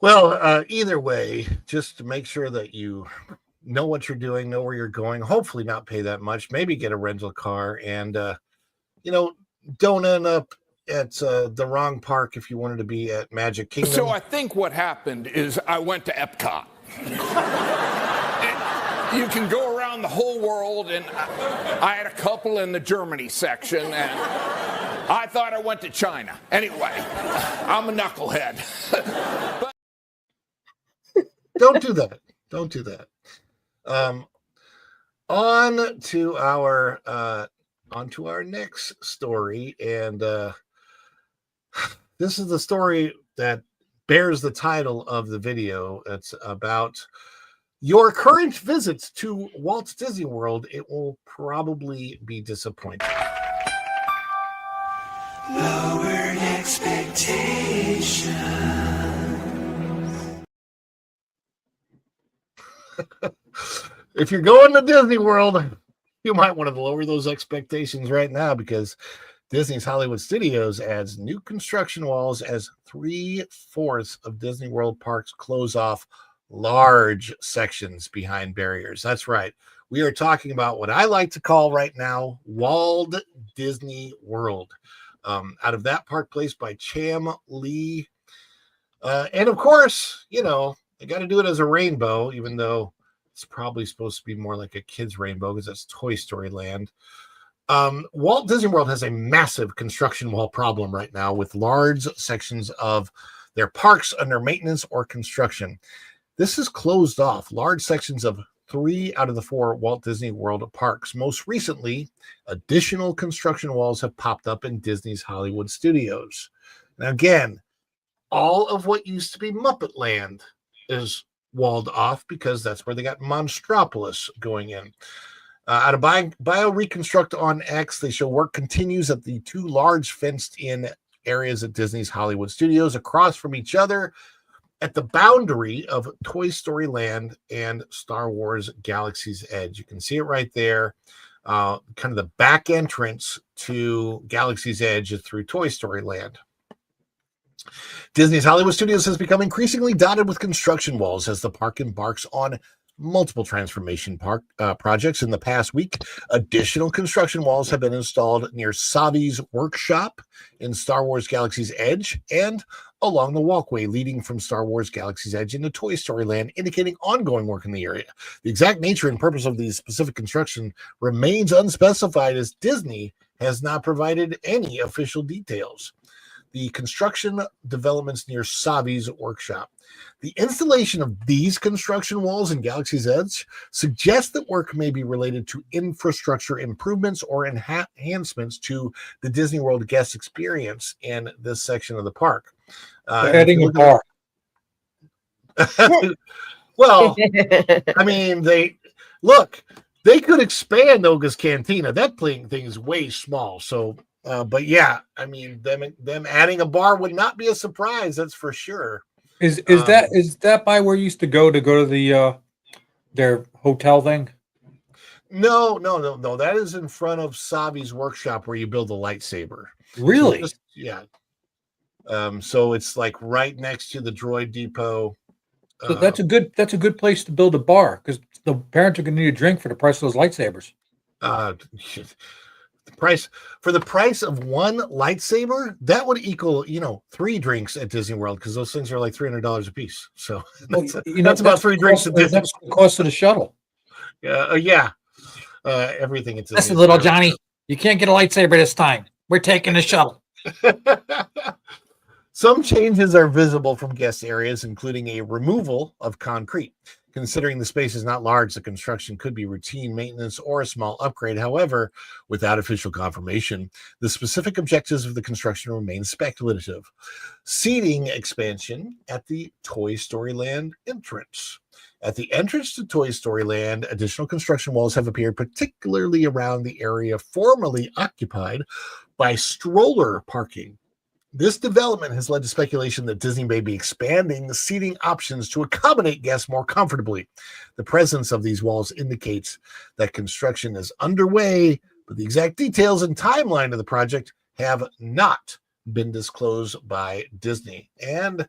Well, either way, just to make sure that you know what you're doing, know where you're going, hopefully not pay that much, maybe get a rental car, and don't end up at the wrong park if you wanted to be at Magic Kingdom. So I think what happened is I went to Epcot. You can go around the whole world, and I had a couple in the Germany section, and I thought I went to China. Anyway, I'm a knucklehead. Don't do that. Don't do that. On to our next story, and this is the story that bears the title of the video. It's about your current visits to Walt Disney World. It will probably be disappointing. Lowered expectations. If you're going to Disney World, You might want to lower those expectations right now, because Disney's Hollywood Studios adds new construction walls as 3/4 of Disney World parks close off large sections behind barriers. That's right. We are talking about what I like to call right now Walled Disney World. Out of that park placed by Cham Lee. And of course, you know, they got to do it as a rainbow, even though it's probably supposed to be more like a kid's rainbow because that's Toy Story Land. Walt Disney World has a massive construction wall problem right now, with large sections of their parks under maintenance or construction. This has closed off large sections of 3 out of the 4 Walt Disney World parks. Most recently, additional construction walls have popped up in Disney's Hollywood Studios. Now, again, all of what used to be Muppet Land is walled off because that's where they got Monstropolis going in. Out of Bio Reconstruct on X, they show work continues at the 2 large fenced-in areas at Disney's Hollywood Studios across from each other at the boundary of Toy Story Land and Star Wars Galaxy's Edge. You can see it right there. Kind of the back entrance to Galaxy's Edge is through Toy Story Land. Disney's Hollywood Studios has become increasingly dotted with construction walls as the park embarks on multiple transformation projects. In the past week, additional construction walls have been installed near Savi's workshop in Star Wars Galaxy's Edge and along the walkway leading from Star Wars Galaxy's Edge into Toy Story Land, indicating ongoing work in the area. The exact nature and purpose of these specific construction remains unspecified, as Disney has not provided any official details. The construction developments near Savi's workshop. The installation of these construction walls in Galaxy's Edge suggests that work may be related to infrastructure improvements or enhancements to the Disney World guest experience in this section of the park. Adding a bar. Well, I mean, they could expand Oga's Cantina. That thing is way small. So, but yeah, I mean, them adding a bar would not be a surprise. That's for sure. Is that by where you used to go to the their hotel thing? No. That is in front of Savi's workshop where you build a lightsaber. Really? So yeah. So it's like right next to the droid depot. So that's a good place to build a bar, because the parents are going to need a drink for the price of those lightsabers. The price of one lightsaber, that would equal 3 drinks at Disney World, because those things are like $300 a piece. So that's about 3 drinks at Disney. That's the cost of the shuttle. Yeah. Everything at Disney. Listen, little Johnny, you can't get a lightsaber this time. We're taking the shuttle. Some changes are visible from guest areas, including a removal of concrete. Considering the space is not large, the construction could be routine maintenance or a small upgrade. However, without official confirmation, the specific objectives of the construction remain speculative. Seating expansion at the Toy Story Land entrance. At the entrance to Toy Story Land, additional construction walls have appeared, particularly around the area formerly occupied by stroller parking. This development has led to speculation that Disney may be expanding the seating options to accommodate guests more comfortably. The presence of these walls indicates that construction is underway, but the exact details and timeline of the project have not been disclosed by Disney. And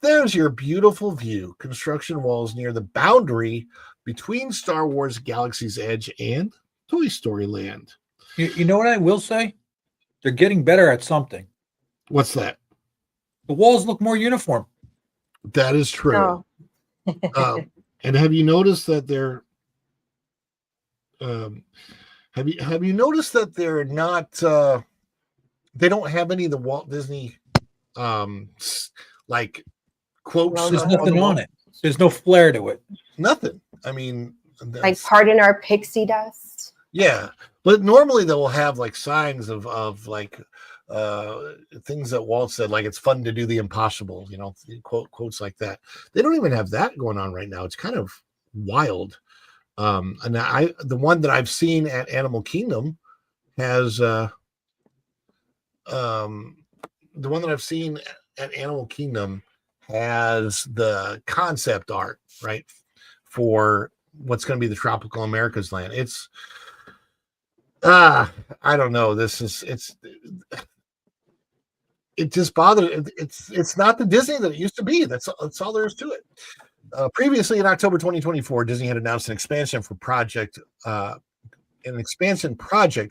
there's your beautiful view. Construction walls near the boundary between Star Wars Galaxy's Edge and Toy Story Land. You know what I will say? They're getting better at something. What's that? The walls look more uniform. That is true. Oh. And have you noticed that they're? Have you noticed that they're not? They don't have any of the Walt Disney, like quotes. There's nothing on it. There's no flair to it. Nothing. I mean, like pardon our pixie dust. Yeah, but normally they will have like signs of like things that Walt said, like it's fun to do the impossible, quotes like that. They don't even have that going on right now. It's kind of wild. And the one that I've seen at Animal Kingdom has the one that I've seen at Animal Kingdom has the concept art, right, for what's going to be the Tropical Americas land. I don't know. It just bothered. It's not the Disney that it used to be. That's all there is to it. Previously, in October 2024, Disney had announced an expansion project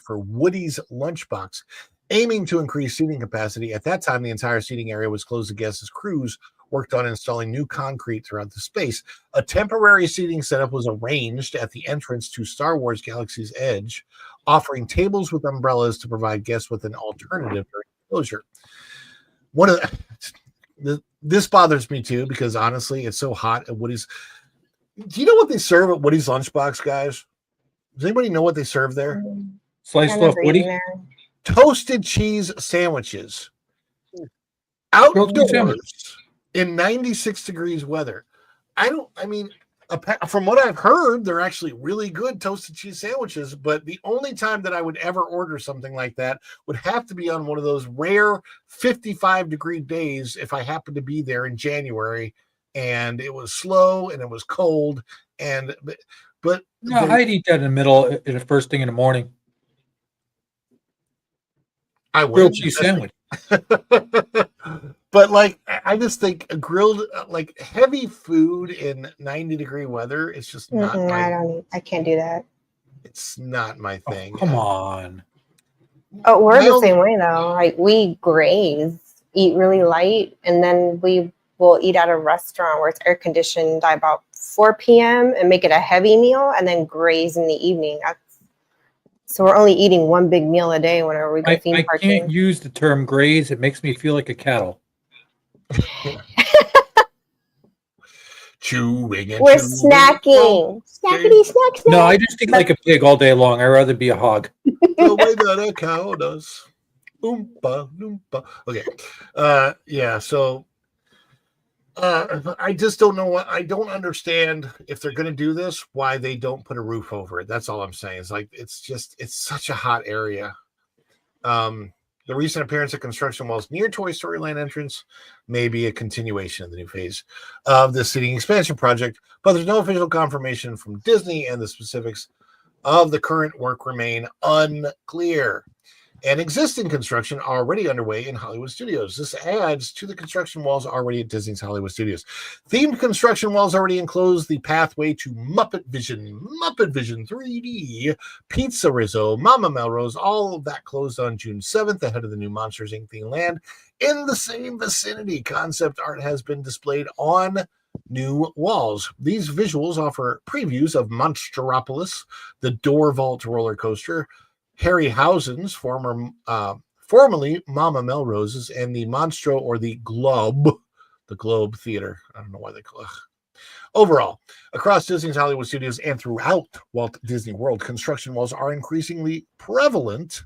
for Woody's Lunchbox, aiming to increase seating capacity. At that time, the entire seating area was closed to guests as crews worked on installing new concrete throughout the space. A temporary seating setup was arranged at the entrance to Star Wars Galaxy's Edge, offering tables with umbrellas to provide guests with an alternative during closure. This bothers me too, because honestly, it's so hot at Woody's. Do you know what they serve at Woody's Lunchbox, guys? Does anybody know what they serve there? Sliced off Woody? Toasted cheese sandwiches. Outdoors in 96 degrees weather. From what I've heard, they're actually really good toasted cheese sandwiches, but the only time that I would ever order something like that would have to be on one of those rare 55-degree days if I happened to be there in January and it was slow and it was cold. But no, I'd eat that in the middle, in the first thing in the morning. I would. Grilled cheese sandwich. But I just think a grilled, heavy food in 90-degree weather, it's just not. I can't do that. It's not my thing. Oh, come on. Oh, we're the same way though. Like we graze, eat really light, and then we will eat at a restaurant where it's air conditioned by about 4 p.m. and make it a heavy meal, and then graze in the evening. So we're only eating one big meal a day whenever we go theme parking. I can't use the term graze. It makes me feel like a cattle. Chewing and we're snacking. Snackety snack snack. No, I just eat like a pig all day long. I'd rather be a hog. The way that a cow does. Oompa, loompa. Okay. Yeah, so I just don't know I don't understand if they're going to do this, why they don't put a roof over it. That's all I'm saying. It's such a hot area. The recent appearance of construction walls near Toy Story Land entrance may be a continuation of the new phase of the seating expansion project, but there's no official confirmation from Disney, and the specifics of the current work remain unclear. And existing construction already underway in Hollywood Studios. This adds to the construction walls already at Disney's Hollywood Studios. Themed construction walls already enclose the pathway to Muppet Vision 3D, Pizza Rizzo, Mama Melrose. All of that closed on June 7th ahead of the new Monsters, Inc. themed land. In the same vicinity, concept art has been displayed on new walls. These visuals offer previews of Monsteropolis, the Door Vault roller coaster, Harryhausen's, formerly Mama Melrose's, and the Monstro or the Globe Theater. I don't know why they call it. Overall, across Disney's Hollywood Studios and throughout Walt Disney World, construction walls are increasingly prevalent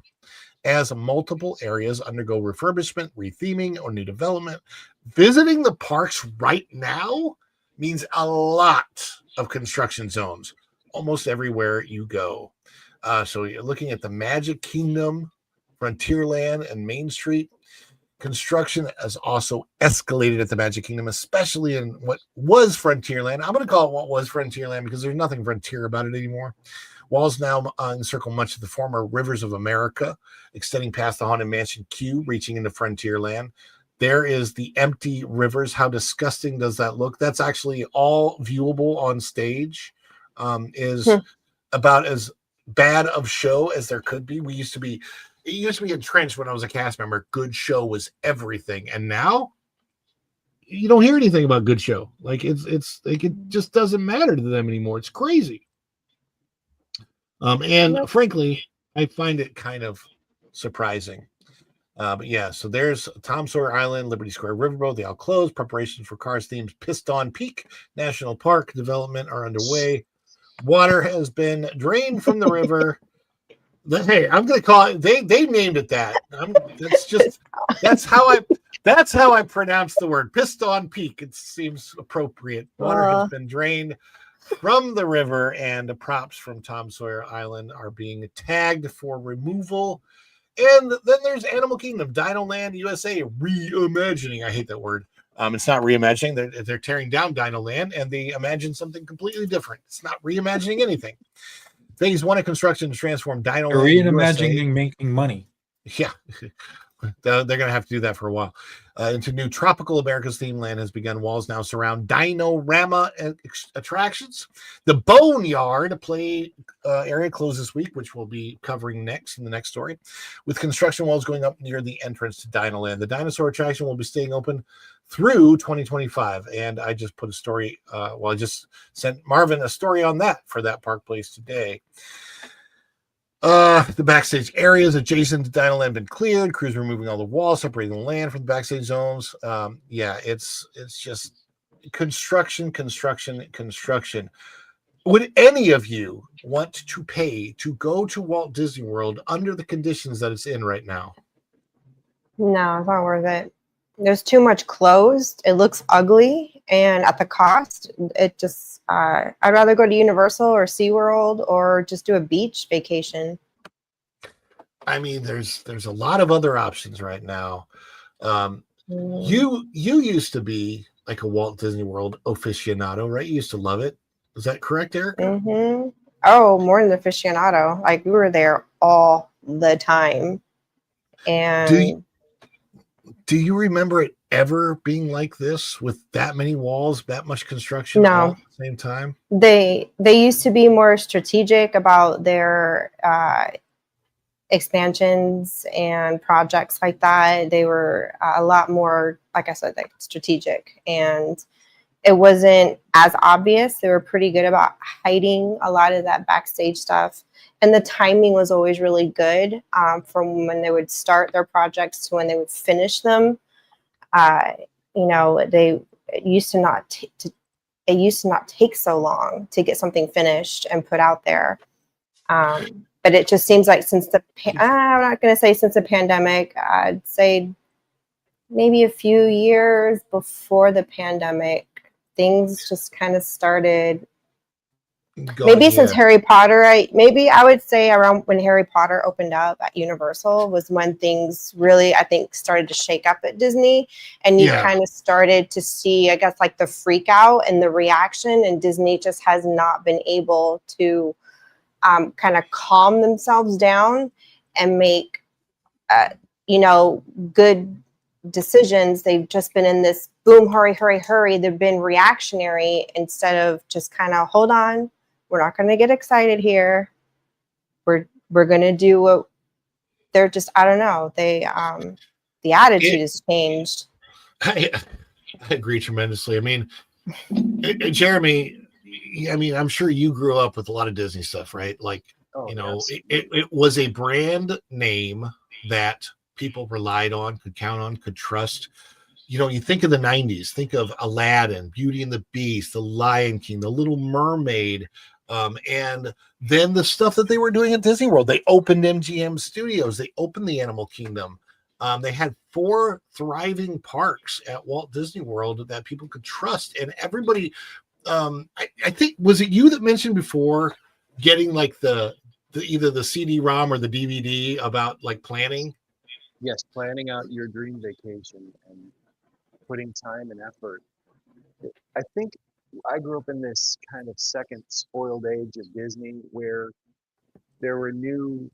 as multiple areas undergo refurbishment, retheming, or new development. Visiting the parks right now means a lot of construction zones, almost everywhere you go. So you're looking at the Magic Kingdom, Frontierland, and Main Street. Construction has also escalated at the Magic Kingdom, especially in what was Frontierland. I'm going to call it what was Frontierland because there's nothing Frontier about it anymore. Walls now encircle much of the former Rivers of America, extending past the Haunted Mansion Queue, reaching into Frontierland. There is the empty rivers. How disgusting does that look? That's actually all viewable on stage. About as bad of show as there could be. It used to be entrenched when I was a cast member. Good show was everything, and now you don't hear anything about good show. It just doesn't matter to them anymore. It's crazy. And frankly, I find it kind of surprising. But yeah, so there's Tom Sawyer Island, Liberty Square Riverboat. They all closed. Preparations for Cars themed Piston Peak National Park development are underway. Water has been drained from the river. Hey, I'm going to call it. They named it that. That's how I pronounce the word Piston Peak. It seems appropriate. Water has been drained from the river, and the props from Tom Sawyer Island are being tagged for removal. And then there's Animal Kingdom, Dino Land USA reimagining. I hate that word. It's not reimagining. They're tearing down Dino Land, and they imagine something completely different. It's not reimagining anything. Phase 1 of construction to transform Dino They're Land reimagining making money. Yeah, they're going to have to do that for a while. Into new tropical America's theme land has begun. Walls now surround Dino-Rama attractions. The Boneyard play area closed this week, which we'll be covering next in the next story, with construction walls going up near the entrance to Dino Land. The dinosaur attraction will be staying open through 2025. And I just put a story, I just sent Marvin a story on that for that Park Place today. The backstage areas adjacent to Dino Land been cleared. Crews removing all the walls, separating the land from the backstage zones. It's just construction. Would any of you want to pay to go to Walt Disney World under the conditions that it's in right now? No, it's not worth it. There's too much closed. It looks ugly, and at the cost, it just. I'd rather go to Universal or SeaWorld or just do a beach vacation. I mean, there's a lot of other options right now. You used to be like a Walt Disney World aficionado, right? You used to love it. Is that correct, Eric? Mm-hmm. Oh, more than aficionado. Like, we were there all the time. And do you remember it ever being like this with that many walls, that much construction No. all at the same time? They used to be more strategic about their expansions and projects like that. They were a lot more, like I said, like strategic, and it wasn't as obvious. They were pretty good about hiding a lot of that backstage stuff, and the timing was always really good from when they would start their projects to when they would finish them. It used to not take so long to get something finished and put out there. But it just seems like I'm not going to say since the pandemic, I'd say maybe a few years before the pandemic, things just kind of started. Since Harry Potter, I would say around when Harry Potter opened up at Universal was when things really, I think, started to shake up at Disney, and you kind of started to see, I guess, like the freak out and the reaction, and Disney just has not been able to kind of calm themselves down and make, good decisions. They've just been in this boom, hurry, hurry, hurry. They've been reactionary instead of just kind of hold on. We're not going to get excited here. We're going to do what they're just, I don't know. They, the attitude has changed. I agree tremendously. I mean, Jeremy, I'm sure you grew up with a lot of Disney stuff, right? Like, it was a brand name that people relied on, could count on, could trust. You think of the 90s, think of Aladdin, Beauty and the Beast, The Lion King, The Little Mermaid, and then the stuff that they were doing at Disney World. They opened MGM Studios. They opened the Animal Kingdom. They had 4 thriving parks at Walt Disney World that people could trust. And everybody, I think, was it you that mentioned before getting like the either the CD-ROM or the DVD about like planning? Yes, planning out your dream vacation and putting time and effort. I think I grew up in this kind of second spoiled age of Disney where there were new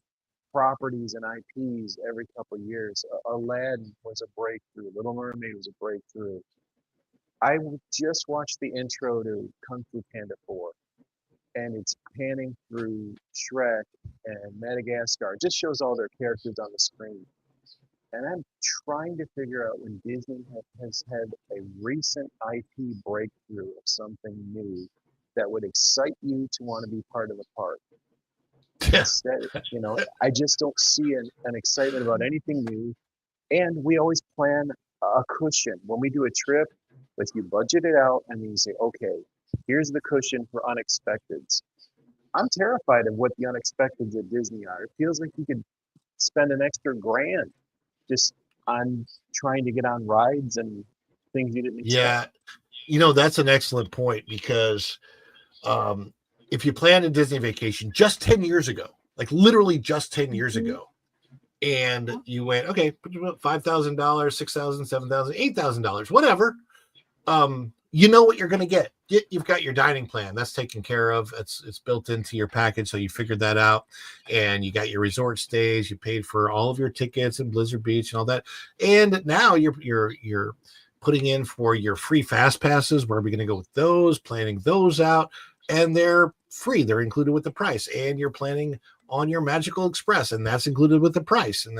properties and IPs every couple of years. Aladdin was a breakthrough. Little Mermaid was a breakthrough. I just watched the intro to Kung Fu Panda 4, and it's panning through Shrek and Madagascar. It just shows all their characters on the screen. And I'm trying to figure out when Disney has had a recent IP breakthrough of something new that would excite you to want to be part of the park. Instead, I just don't see an excitement about anything new. And we always plan a cushion. When we do a trip, you budget it out and then you say, okay, here's the cushion for unexpecteds. I'm terrified of what the unexpecteds at Disney are. It feels like you could spend an extra $1,000 just on trying to get on rides and things you didn't expect. Yeah, that's an excellent point, because if you plan a Disney vacation just 10 years ago, like literally just 10 years ago, and you went, okay, $5,000, $6,000, $7,000, $8,000, whatever, you know what you're going to get. You've got your dining plan that's taken care of. It's built into your package, so you figured that out. And you got your resort stays. You paid for all of your tickets and Blizzard Beach and all that. And now you're putting in for your free fast passes. Where are we going to go with those? Planning those out, and they're free. They're included with the price. And you're planning on your Magical Express, and that's included with the price. And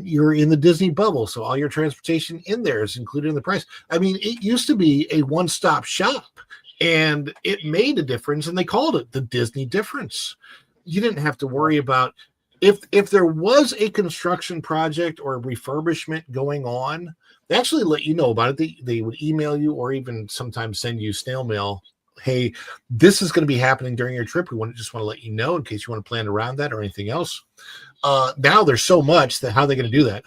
you're in the Disney bubble, so all your transportation in there is included in the price. I mean, it used to be a one-stop shop, and it made a difference, and they called it the Disney difference. You didn't have to worry about if there was a construction project or a refurbishment going on. They actually let you know about it. They would email you or even sometimes send you snail mail. Hey, this is going to be happening during your trip. We just want to let you know in case you want to plan around that or anything else. Now there's so much that how are they going to do that?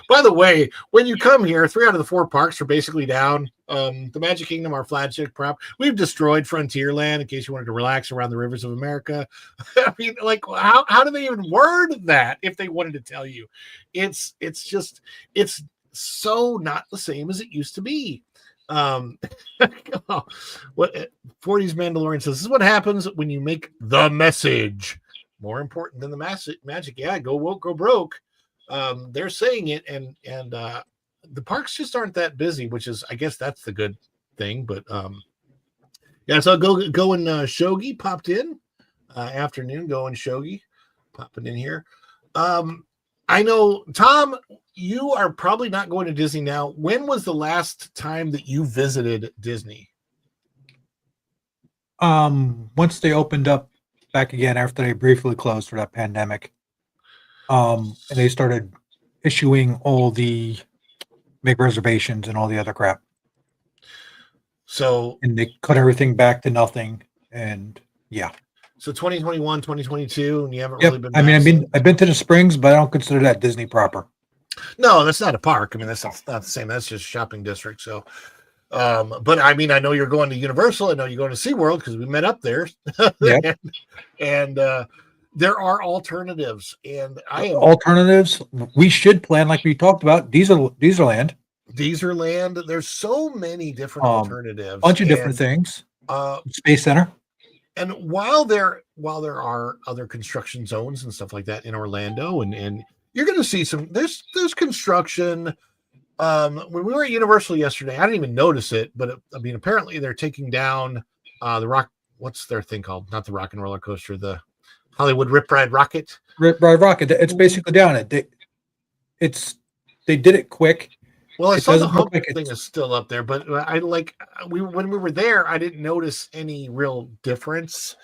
By the way, when you come here, 3 out of the 4 parks are basically down. The Magic Kingdom, our flagship prop, we've destroyed Frontierland in case you wanted to relax around the rivers of America. I mean, like, how do they even word that if they wanted to tell you? It's so not the same as it used to be. What 40s Mandalorian says, this is what happens when you make the message more important than the magic. Yeah, go woke, go broke. They're saying it, and the parks just aren't that busy, which is, I guess, that's the good thing. But yeah, so go and Shogi popped in afternoon. Go and Shogi popping in here. I know, Tom, you are probably not going to Disney now. When was the last time that you visited Disney? Once they opened up back again after they briefly closed for that pandemic. And they started issuing all the make reservations and all the other crap. So, and they cut everything back to nothing. And yeah. So 2021, 2022, and you haven't really been back. I mean, I've been to the Springs, but I don't consider that Disney proper. No, that's not a park. I mean, that's not the same. That's just a shopping district. So, but I mean, I know you're going to Universal. I know you're going to SeaWorld because we met up there. Yep. and there are alternatives. And alternatives. We should plan like we talked about. Deezerland. There's so many different alternatives. Bunch of different things. Space Center. And while there are other construction zones and stuff like that in Orlando, and you're going to see there's construction. When we were at Universal yesterday, I didn't even notice it, but I mean, apparently they're taking down the rock. What's their thing called? Not the Rock and Roller Coaster, the Hollywood Rip Ride Rocket. Rip Ride Rocket. It's basically down. They did it quick. Well, I saw the hump thing is still up there, but when we were there, I didn't notice any real difference,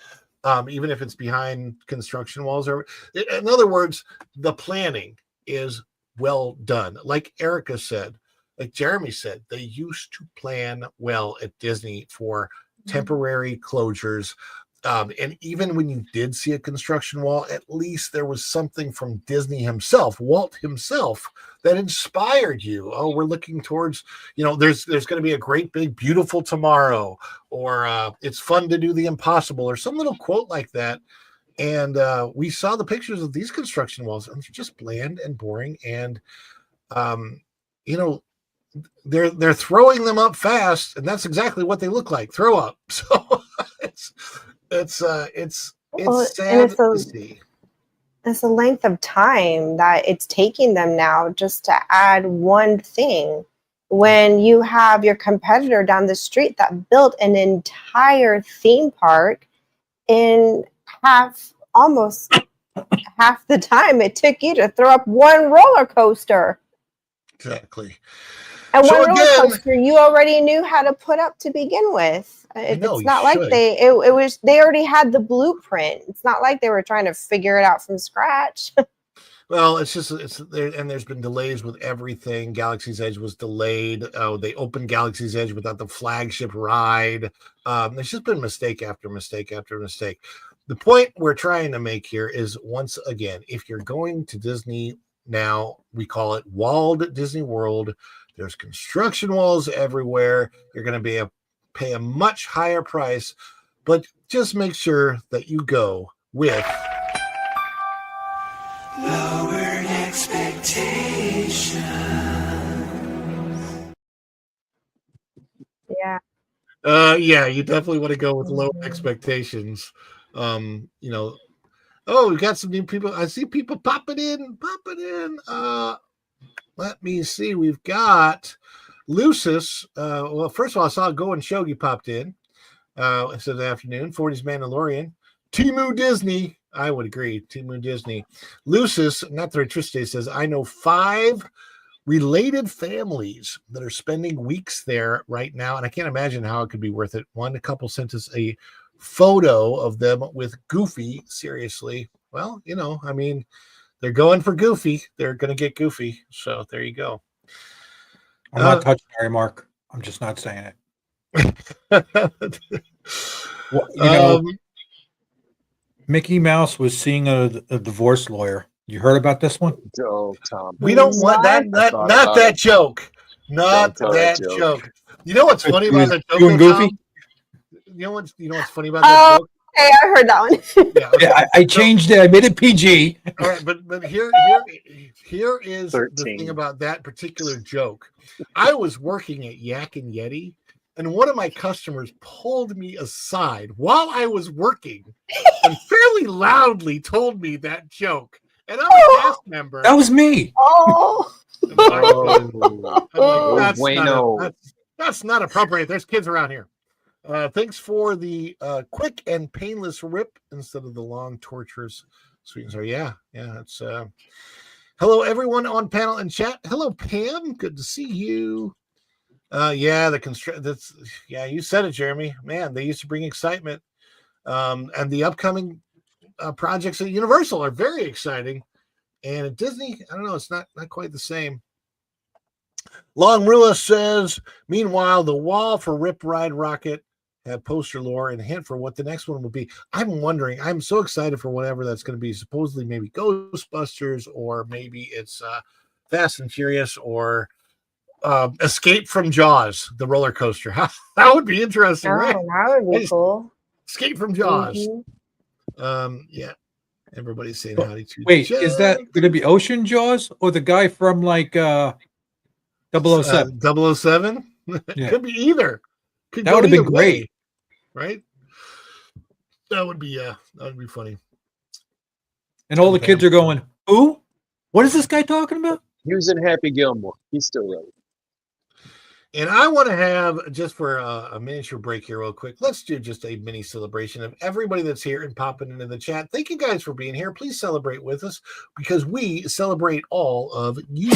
even if it's behind construction walls. Or, in other words, the planning is well done. Like Erica said, like Jeremy said, they used to plan well at Disney for temporary closures. And even when you did see a construction wall, at least there was something from Disney himself, Walt himself, that inspired you. Oh, we're looking towards, there's going to be a great, big, beautiful tomorrow, or it's fun to do the impossible, or some little quote like that. And we saw the pictures of these construction walls, and they're just bland and boring. And, they're throwing them up fast, and that's exactly what they look like. Throw up. So it's sad to see. It's the length of time that it's taking them now just to add one thing, when you have your competitor down the street that built an entire theme park in almost half the time it took you to throw up one roller coaster. Exactly. And one roller coaster you already knew how to put up to begin with. It's not like they already had the blueprint. It's not like they were trying to figure it out from scratch. Well, it's there, and there's been delays with everything. Galaxy's Edge was delayed. They opened Galaxy's Edge without the flagship ride. There's just been mistake after mistake after mistake. The point we're trying to make here is, once again, if you're going to Disney now, we call it Walled Disney World. There's construction walls everywhere. You're going to pay a much higher price, but just make sure that you go with lowered expectations. Yeah, you definitely want to go with low expectations. You know, oh, we got some new people. I see people popping in. Let me see. We've got Lucis. Well, first of all, I saw Go and Shogi popped in. It said afternoon. 40s Mandalorian. Timu Disney. I would agree. Timu Disney. Lucis, not the Triste, says, I know 5 related families that are spending weeks there right now, and I can't imagine how it could be worth it. A couple sent us a photo of them with Goofy. Seriously, well, you know, I mean, they're going for Goofy. They're going to get Goofy. So there you go. I'm not touching Harry Mark. I'm just not saying it. Well, you know, Mickey Mouse was seeing a divorce lawyer. You heard about this one? Oh, Tom. We don't want that. Not that joke. Not that joke. You know what's funny about that joke? You and Goofy? Tom? You know what's funny about that joke? Hey, I heard that one. Yeah, I changed it. I made it PG. All right, but here is 13. the thing about that particular joke. I was working at Yak and Yeti, and one of my customers pulled me aside while I was working and fairly loudly told me that joke. And I'm a cast member. That was me. Oh. That's not appropriate. There's kids around here. Thanks for the quick and painless rip instead of the long, torturous sweet and sour. Yeah. It's hello, everyone on panel and chat. Hello, Pam. Good to see you. You said it, Jeremy. Man, they used to bring excitement. And the upcoming projects at Universal are very exciting. And at Disney, I don't know, it's not quite the same. Long Rua says, meanwhile, the wall for Rip Ride Rocket have poster lore and a hint for what the next one will be. I'm wondering, I'm so excited for whatever that's going to be. Supposedly maybe Ghostbusters, or maybe it's Fast and Furious, or Escape from Jaws, the roller coaster. That would be interesting, right? That would be cool. Escape from Jaws. Yeah. Everybody's saying howdy to Wait, Jaws. is that going to be Ocean Jaws or the guy from like 007? 007? Yeah. Could be either. That would have been great. Right? That would be funny. And all the kids are going, who? What is this guy talking about? He was in Happy Gilmore. He's still right. And I want to have, just for a miniature break here real quick, let's do just a mini celebration of everybody that's here and popping into the chat. Thank you guys for being here. Please celebrate with us, because we celebrate all of you.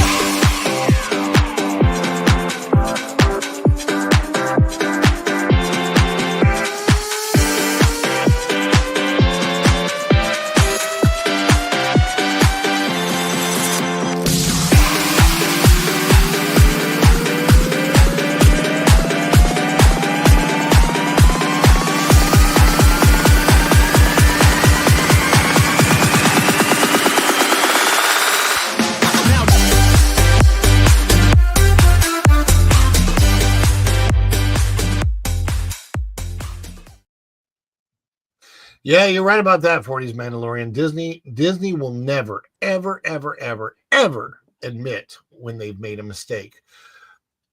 Yeah, you're right about that, 40s Mandalorian. Disney will never, ever, ever, ever, ever admit when they've made a mistake.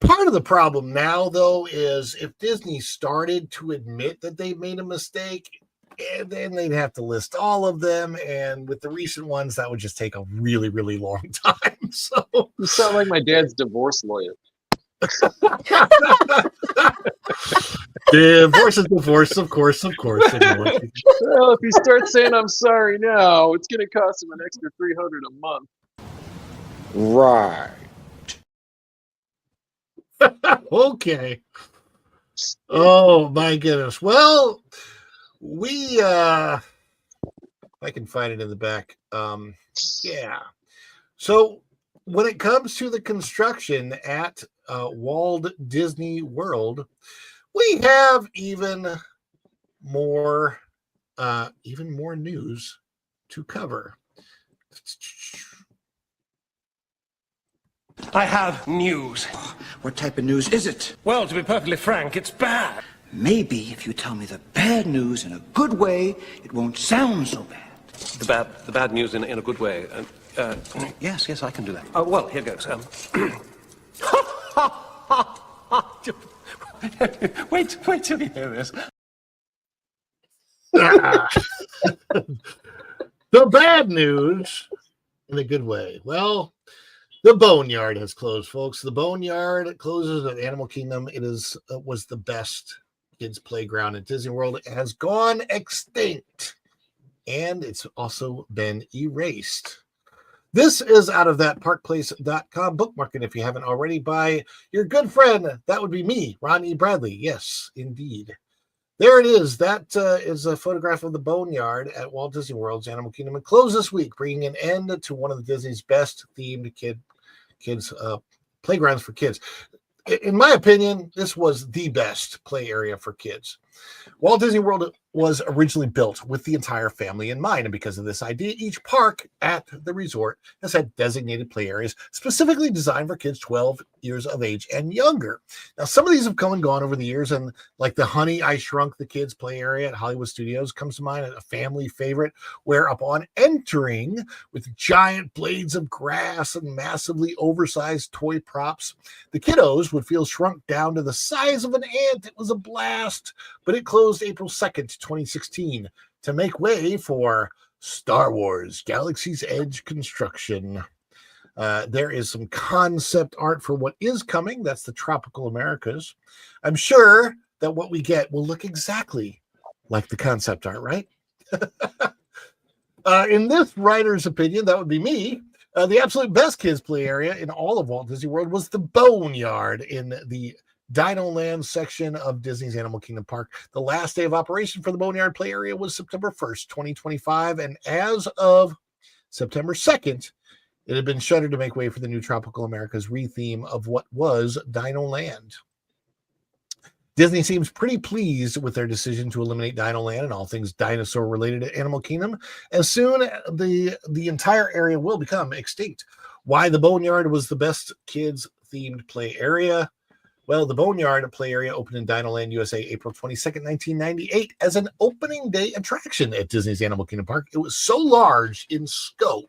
Part of the problem now, though, is if Disney started to admit that they've made a mistake, then they'd have to list all of them. And with the recent ones, that would just take a really, really long time. So you sound like my dad's divorce lawyer. Divorce is divorce, of course. Well, if you start saying I'm sorry now, it's going to cost him an extra $300 a month. Right. Okay. Oh my goodness. Well, we I can find it in the back. Yeah. So when it comes to the construction at Walt Disney World, we have even more news to cover. I have news. What type of news is it? Well, to be perfectly frank, it's bad. Maybe if you tell me the bad news in a good way, it won't sound so bad. The bad news in a good way. Yes, I can do that. Well, here goes. Wait till you hear this. The bad news in a good way. Well, the Boneyard has closed, folks. The Boneyard closes at Animal Kingdom. It was the best kids' playground at Disney World. It has gone extinct, and it's also been erased. This is out of that parkplace.com bookmark, and if you haven't already, by your good friend, that would be me, Ron E. Bradley. Yes, indeed. There it is. That is a photograph of the Boneyard at Walt Disney World's Animal Kingdom. It closed this week, bringing an end to one of the Disney's best themed kids playgrounds for kids. In my opinion, this was the best play area for kids. Walt Disney World was originally built with the entire family in mind, and because of this idea, each park at the resort has had designated play areas specifically designed for kids 12 years of age and younger. Now, some of these have come and gone over the years, and like the Honey, I Shrunk the Kids play area at Hollywood Studios comes to mind, a family favorite, where upon entering with giant blades of grass and massively oversized toy props, the kiddos would feel shrunk down to the size of an ant. It was a blast, but it closed April 2nd, 2016 to make way for Star Wars Galaxy's Edge construction. There is some concept art for what is coming. That's the Tropical Americas. I'm sure that what we get will look exactly like the concept art, right? In this writer's opinion, that would be me. The absolute best kids play area in all of Walt Disney World was the Boneyard in the Dino Land section of Disney's Animal Kingdom Park. The last day of operation for the Boneyard play area was September 1st, 2025, and as of September 2nd, it had been shuttered to make way for the new Tropical Americas re-theme of what was Dino Land. Disney seems pretty pleased with their decision to eliminate Dino Land and all things dinosaur related at Animal Kingdom. As soon the entire area will become extinct. Why the Boneyard was the best kids themed play area? Well, the Boneyard play area opened in Dino Land, USA, April 22nd, 1998 as an opening day attraction at Disney's Animal Kingdom Park. It was so large in scope,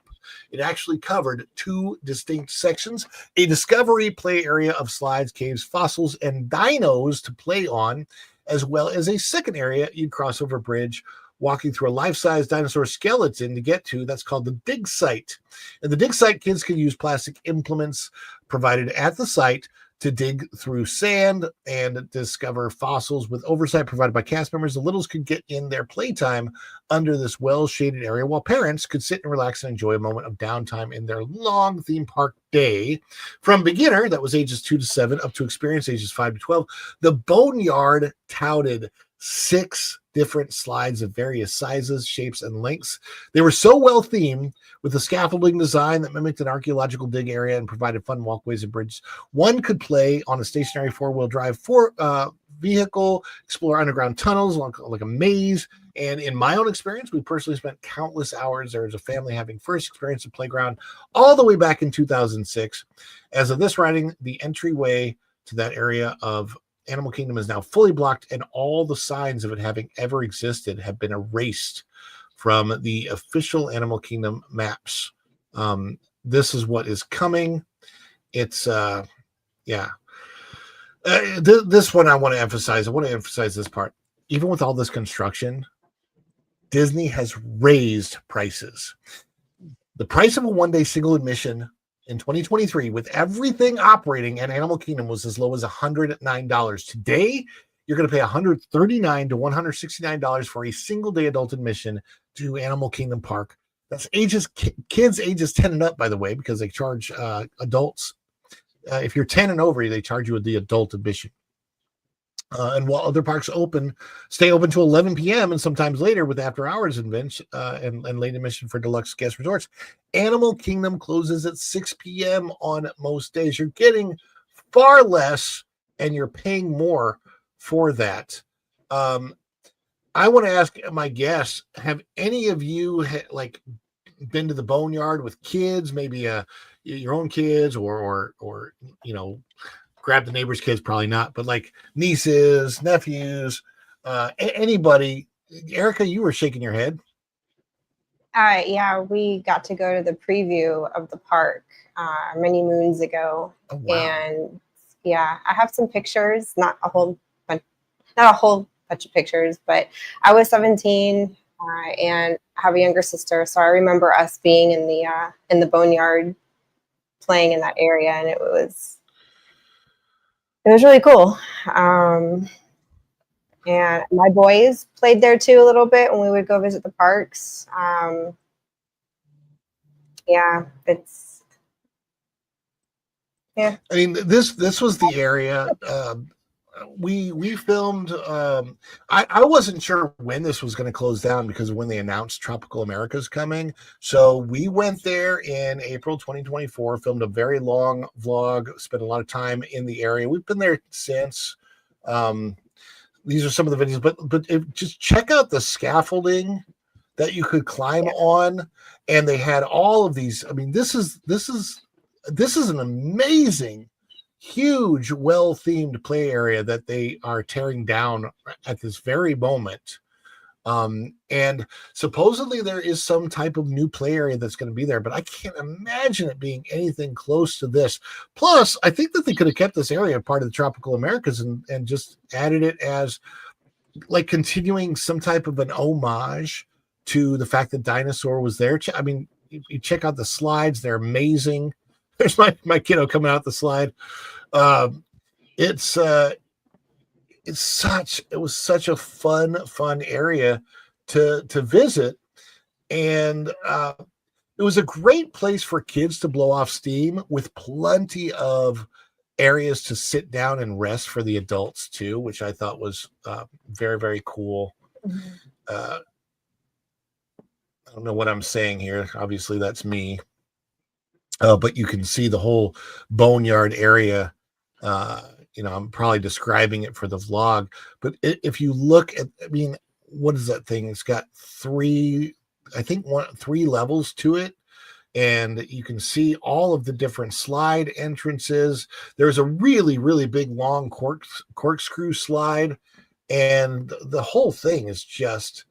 it actually covered two distinct sections, a discovery play area of slides, caves, fossils, and dinos to play on, as well as a second area you'd cross over a bridge, walking through a life-size dinosaur skeleton to get to. That's called the dig site. And the dig site, kids can use plastic implements provided at the site to dig through sand and discover fossils with oversight provided by cast members. The littles could get in their playtime under this well-shaded area, while parents could sit and relax and enjoy a moment of downtime in their long theme park day. From beginner, that was ages 2 to 7, up to experienced ages 5 to 12, the Boneyard touted 6 different slides of various sizes, shapes, and lengths. They were so well themed with a scaffolding design that mimicked an archaeological dig area and provided fun walkways and bridges. One could play on a stationary 4-wheel drive vehicle, explore underground tunnels like a maze. And in my own experience, we personally spent countless hours there as a family having first experience of playground all the way back in 2006. As of this writing, the entryway to that area of Animal Kingdom is now fully blocked, and all the signs of it having ever existed have been erased from the official Animal Kingdom maps. This is what is coming. It's this one I want to emphasize. I want to emphasize this part. Even with all this construction, Disney has raised prices. The price of a one-day single admission in 2023, with everything operating at Animal Kingdom, was as low as $109. Today, you're going to pay $139 to $169 for a single day adult admission to Animal Kingdom Park. That's kids ages 10 and up, by the way, because they charge adults. If you're 10 and over, they charge you the adult admission. And while other parks stay open to 11 p.m. and sometimes later with after hours and late admission for deluxe guest resorts, Animal Kingdom closes at 6 p.m. on most days. You're getting far less and you're paying more for that. I want to ask my guests, have any of you been to the Boneyard with kids, maybe your own kids or grab the neighbor's kids? Probably not, but like nieces, nephews, anybody. Erica, you were shaking your head. Yeah, we got to go to the preview of the park many moons ago. Oh, wow. And yeah, I have some pictures, not a whole not a whole bunch of pictures, but I was 17 and I have a younger sister, so I remember us being in the boneyard playing in that area, and it was really cool. And my boys played there too a little bit when we would go visit the parks. Yeah. I mean, this was the area. We filmed. I wasn't sure when this was going to close down because of when they announced Tropical America's coming. So we went there in April 2024, filmed a very long vlog, spent a lot of time in the area. We've been there since. These are some of the videos, but just check out the scaffolding that you could climb on, and they had all of these. I mean, this is an amazing, huge, well-themed play area that they are tearing down at this very moment. And supposedly there is some type of new play area that's going to be there, but I can't imagine it being anything close to this. Plus, I think that they could have kept this area part of the Tropical Americas and just added it as like continuing some type of an homage to the fact that Dinosaur was there. I mean, you check out the slides. They're amazing. There's my kiddo coming out the slide. It was such a fun area to visit, and it was a great place for kids to blow off steam with plenty of areas to sit down and rest for the adults too, which I thought was very, very cool. I don't know what I'm saying here. Obviously that's me. But you can see the whole boneyard area. I'm probably describing it for the vlog, but if you look at, I mean, what is that thing? It's got three levels to it, and you can see all of the different slide entrances. There's a really, really big, long corkscrew slide, and the whole thing is just,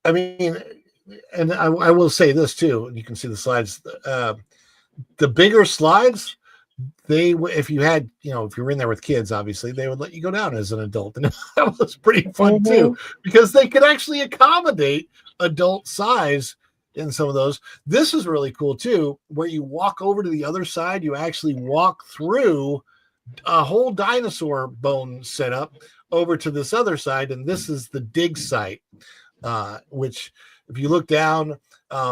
I mean, and I will say this too. You can see the slides. The bigger slides, if you were in there with kids, obviously they would let you go down as an adult, and that was pretty fun too, because they could actually accommodate adult size in some of those. This is really cool too, where you walk over to the other side. You actually walk through a whole dinosaur bone setup over to this other side, and this is the dig site, which if you look down,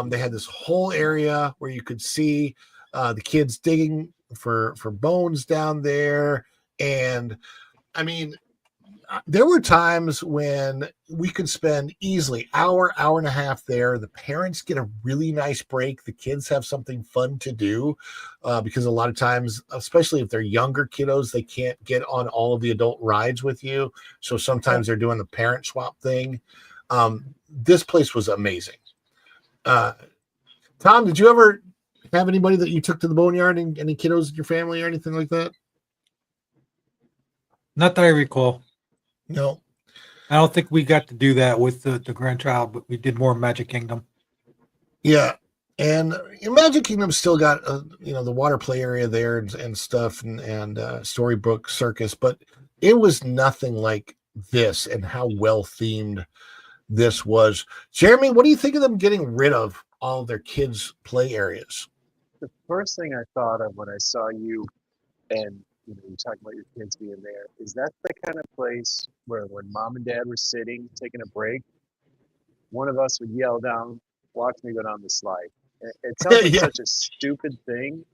they had this whole area where you could see the kids digging for bones down there. And I mean, there were times when we could spend easily hour and a half there. The parents get a really nice break. The kids have something fun to do, because a lot of times, especially if they're younger kiddos, they can't get on all of the adult rides with you. So sometimes they're doing the parent swap thing. This place was amazing. Tom, did you ever have anybody that you took to the boneyard, and any kiddos in your family or anything like that? Not that I recall. No. I don't think we got to do that with the grandchild, but we did more Magic Kingdom. Yeah. And Magic Kingdom still got, the water play area there and stuff, and Storybook Circus, but it was nothing like this and how well themed this was. Jeremy, what do you think of them getting rid of all of their kids' play areas? The first thing I thought of when I saw you and you talking about your kids being there, is that the kind of place where when mom and dad were sitting, taking a break, one of us would yell down, watch me go down the slide. It sounds like such a stupid thing,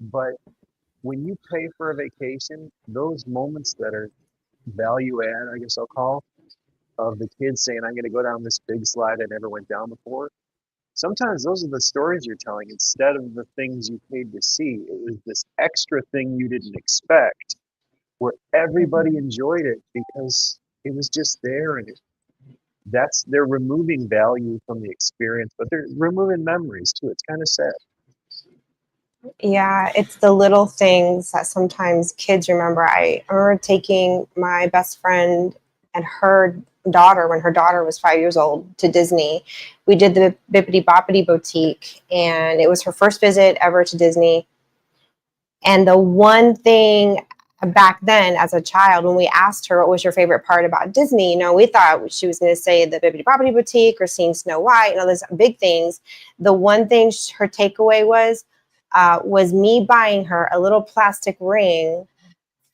but when you pay for a vacation, those moments that are value add, I guess I'll call, of the kids saying, I'm going to go down this big slide I never went down before. Sometimes those are the stories you're telling instead of the things you paid to see. It was this extra thing you didn't expect where everybody enjoyed it because it was just there, and they're removing value from the experience, but they're removing memories too. It's kind of sad. Yeah, it's the little things that sometimes kids remember. I remember taking my best friend and her daughter, when her daughter was 5 years old, to Disney. We did the Bippity Boppity Boutique, and it was her first visit ever to Disney. And the one thing back then as a child, when we asked her what was your favorite part about Disney, you know, we thought she was going to say the Bibbidi Bobbidi Boutique or seeing Snow White and all those big things. The one thing her takeaway was me buying her a little plastic ring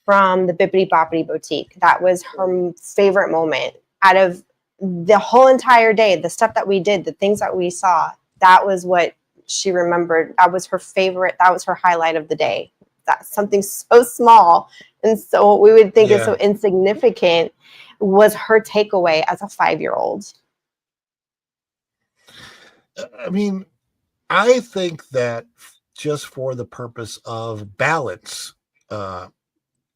from the Bibbidi Bobbidi Boutique. That was her favorite moment out of the whole entire day. The stuff that we did, the things that we saw, that was what she remembered. That was her favorite. That was her highlight of the day. That's something so small and so we would think is so insignificant was her takeaway as a 5-year-old. I mean, I think that just for the purpose of balance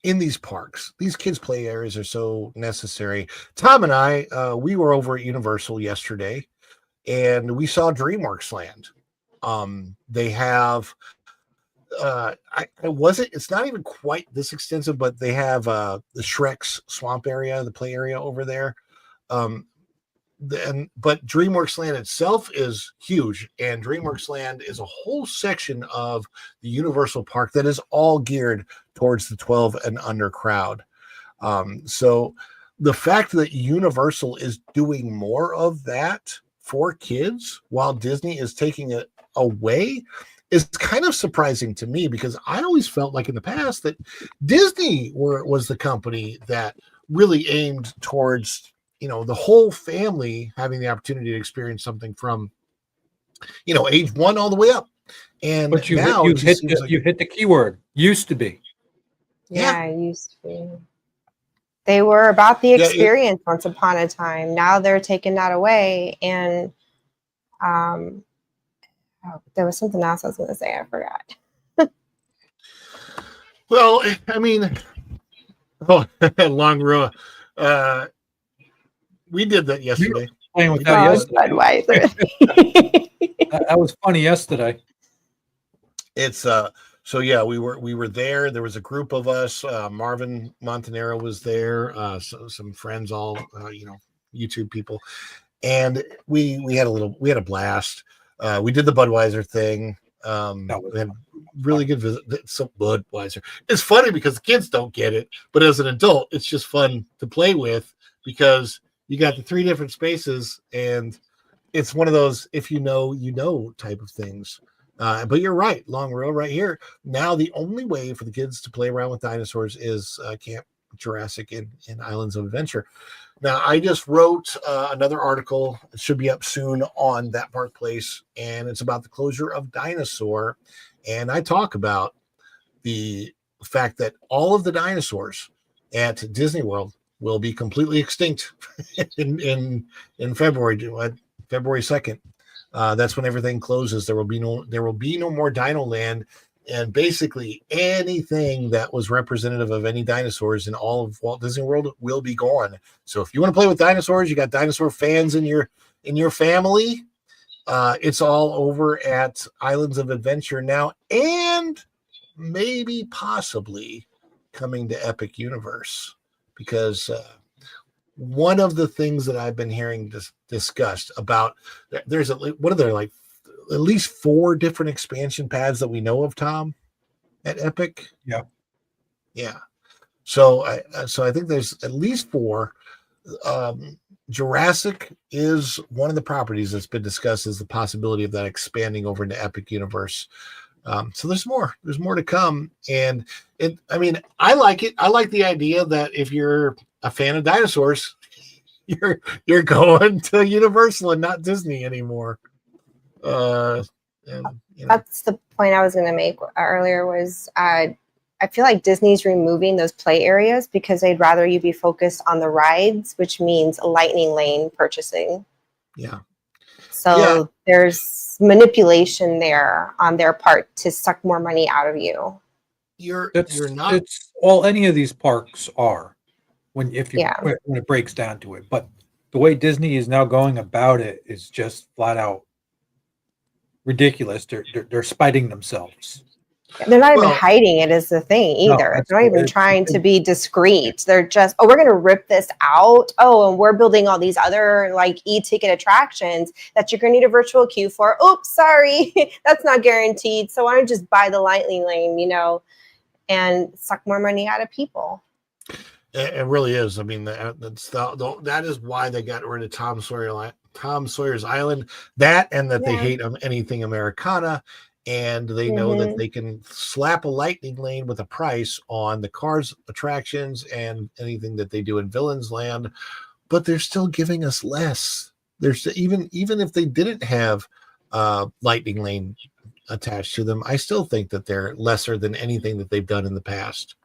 in these parks, these kids' play areas are so necessary. Tom and I, we were over at Universal yesterday, and we saw DreamWorks Land. They have, it's not even quite this extensive, but they have the Shrek's swamp area, the play area over there. But DreamWorks Land itself is huge, and DreamWorks Land is a whole section of the Universal Park that is all geared towards the 12 and under crowd. So the fact that Universal is doing more of that for kids while Disney is taking it away is kind of surprising to me, because I always felt like in the past that Disney was the company that really aimed towards, you know, the whole family having the opportunity to experience something from, you know, age 1 all the way up. And but you now hit the keyword. Used to be. Yeah, it used to be. They were about the experience once upon a time. Now they're taking that away. And there was something else I was going to say. I forgot. Well, I mean, long row. We did that yesterday. Playing with that yesterday. That was funny yesterday. It's so yeah, we were there. There was a group of us. Marvin Montanero was there. Some friends, all you know, YouTube people, and we had a blast. We did the Budweiser thing. We had really good visit. So Budweiser. It's funny because the kids don't get it, but as an adult, it's just fun to play with because you got the 3 different spaces, and it's one of those if you know, you know type of things. But you're right, long row right here. Now the only way for the kids to play around with dinosaurs is Camp Jurassic in Islands of Adventure. Now, I just wrote another article. It should be up soon on that park place, and it's about the closure of Dinosaur. And I talk about the fact that all of the dinosaurs at Disney World will be completely extinct in February 2nd. That's when everything closes. There will be no more Dino Land, and basically anything that was representative of any dinosaurs in all of Walt Disney World will be gone. So if you want to play with dinosaurs, you got dinosaur fans in your family, it's all over at Islands of Adventure now, and maybe possibly coming to Epic Universe, because one of the things that I've been hearing discussed about, there's what are there, like at least 4 different expansion paths that we know of, Tom, at Epic. Yeah. So I think there's at least 4. Jurassic is one of the properties that's been discussed as the possibility of that expanding over into Epic Universe. So there's more to come. And I mean, I like it. I like the idea that if you're a fan of dinosaurs, you're going to Universal and not Disney anymore. And, you know. That's the point I was going to make earlier was I feel like Disney's removing those play areas because they'd rather you be focused on the rides, which means a lightning lane purchasing. Yeah. So there's manipulation there on their part to suck more money out of you. You're not. It's all any of these parks are when it breaks down to it. But the way Disney is now going about it is just flat out ridiculous. They're spiting themselves. They're not even hiding it is the thing either. They're not even trying to be discreet. They're just, we're going to rip this out. And we're building all these other like e-ticket attractions that you're going to need a virtual queue for. Oops, sorry, that's not guaranteed. So why don't you just buy the lightning lane, you know? and suck more money out of people. It really is. I mean, that is why they got rid of Tom Sawyer's Island. That, and that they hate anything Americana, and they know that they can slap a lightning lane with a price on the cars, attractions, and anything that they do in Villains Land. But they're still giving us less. There's even if they didn't have lightning lane attached to them, I still think that they're lesser than anything that they've done in the past.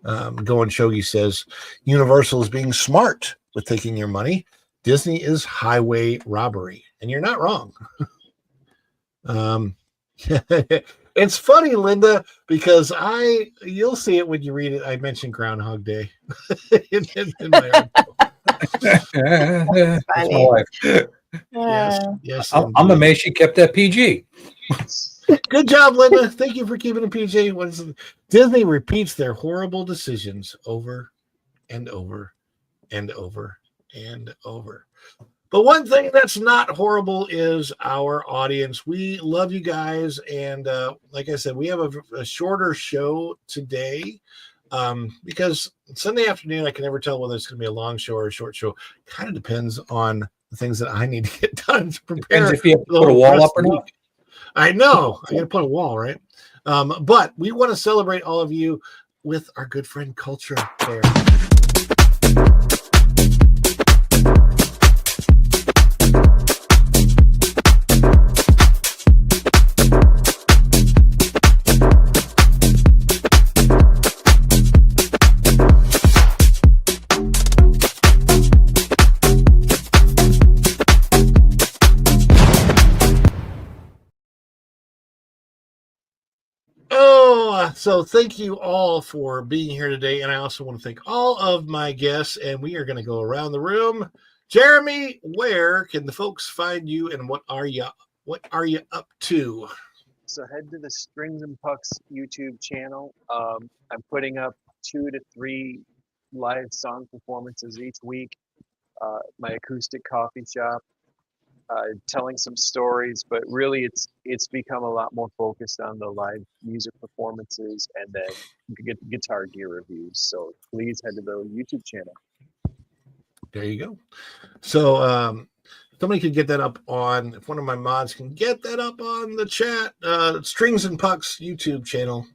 Going Shogi says Universal is being smart with taking your money. Disney is highway robbery, and you're not wrong. It's funny, Linda, because you'll see it when you read it. I mentioned Groundhog Day in my That's my wife. Yes. I'm amazed she kept that PG. Good job, Linda. Thank you for keeping it PG. Disney repeats their horrible decisions over and over and over and over. But one thing that's not horrible is our audience. We love you guys. And like I said, we have a shorter show today because Sunday afternoon, I can never tell whether it's going to be a long show or a short show. Kind of depends on the things that I need to get done to prepare. Depends if you have to put a wall up or not. I know. I got to put a wall, right? But we want to celebrate all of you with our good friend Culture Fair. So thank you all for being here today. And I also want to thank all of my guests. And we are going to go around the room. Jeremy, where can the folks find you, and what are you up to? So head to the Strings and Pucks YouTube channel. I'm putting up 2 to 3 live song performances each week. My acoustic coffee shop, telling some stories, but really it's become a lot more focused on the live music performances and then guitar gear reviews. So please head to the YouTube channel. There you go. So somebody could get that up on, if one of my mods can get that up on the chat, Strings and Pucks YouTube channel.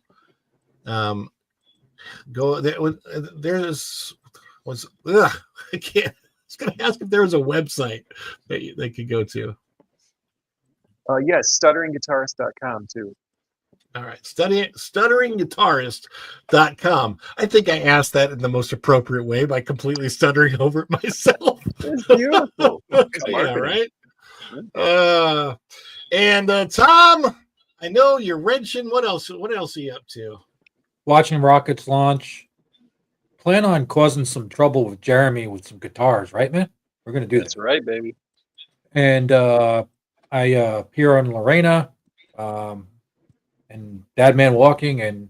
Go there. I can't. I was going to ask if there was a website that they could go to. Yes, stutteringguitarist.com too. All right, stutteringguitarist.com. I think I asked that in the most appropriate way by completely stuttering over it myself. It's beautiful. Yeah, right? And Tom, I know you're wrenching. What else are you up to? Watching rockets launch. Plan on causing some trouble with Jeremy with some guitars, right, man? We're going to do that. That's right, baby. And I appear on Lorena and Dad Man Walking, and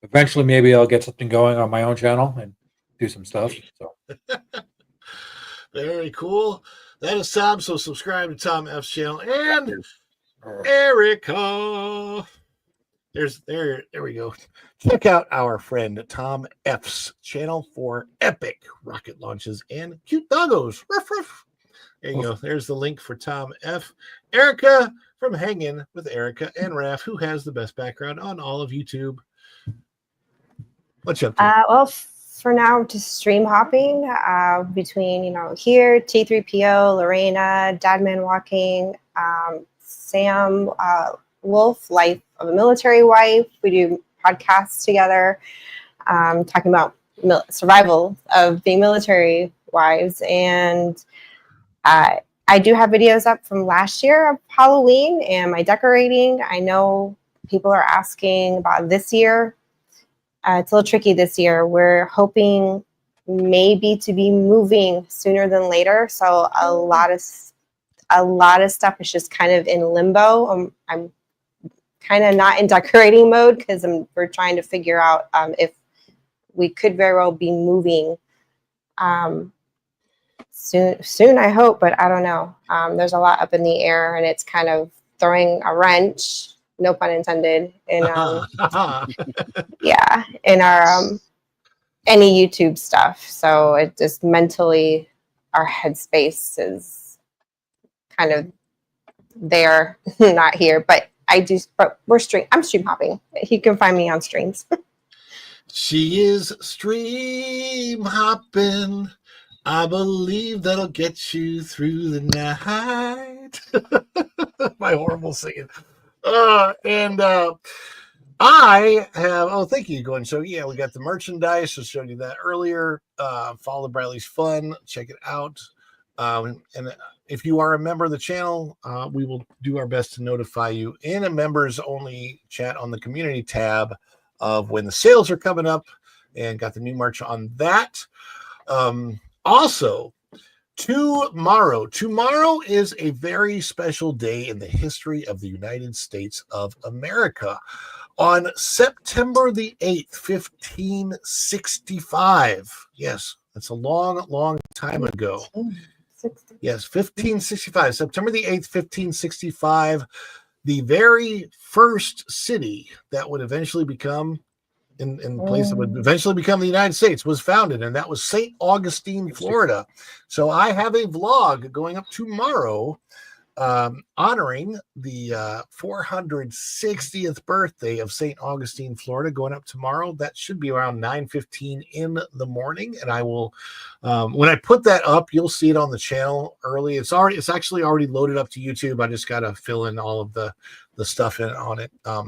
eventually maybe I'll get something going on my own channel and do some stuff. So very cool. That is Tom. So subscribe to Tom F's channel and Erica. There we go. Check out our friend Tom F's channel for epic rocket launches and cute doggos. Ruff, ruff. There you go. There's the link for Tom F. Erica from Hanging with Erica and Raph, who has the best background on all of YouTube. What's up to? Well, for now, just stream hopping between, here, T3PO, Lorena, Dadman Walking, Sam, Wolf, Life of a Military Wife. We do podcasts together, talking about survival of being military wives. And I do have videos up from last year of Halloween and my decorating. I know people are asking about this year. It's a little tricky this year. We're hoping maybe to be moving sooner than later. So a lot of stuff is just kind of in limbo. I'm kind of not in decorating mode because we're trying to figure out if we could very well be moving soon, I hope, but I don't know. There's a lot up in the air, and it's kind of throwing a wrench no pun intended, in yeah, in our any YouTube stuff. So it just mentally, our headspace is kind of there, not here. But but I'm stream hopping. You can find me on streams. She is stream hopping. I believe that'll get you through the night. My horrible singing. I have, thank you, Gwen. So, yeah, we got the merchandise. I showed you that earlier. Follow Bradley's Fun. Check it out. And if you are a member of the channel, we will do our best to notify you in a members-only chat on the community tab of when the sales are coming up, and got the new merch on that. Also, tomorrow is a very special day in the history of the United States of America. On September the 8th, 1565. Yes, that's a long, long time ago. Yes, 1565. September the 8th, 1565. The very first city that would eventually become, in place that would eventually become the United States, was founded, and that was St. Augustine, Florida. So I have a vlog going up tomorrow honoring the 460th birthday of St. Augustine, Florida, going up tomorrow. That should be around 9:15 in the morning, and I will when I put that up, you'll see it on the channel early. It's actually already loaded up to YouTube. I just got to fill in all of the stuff on it. But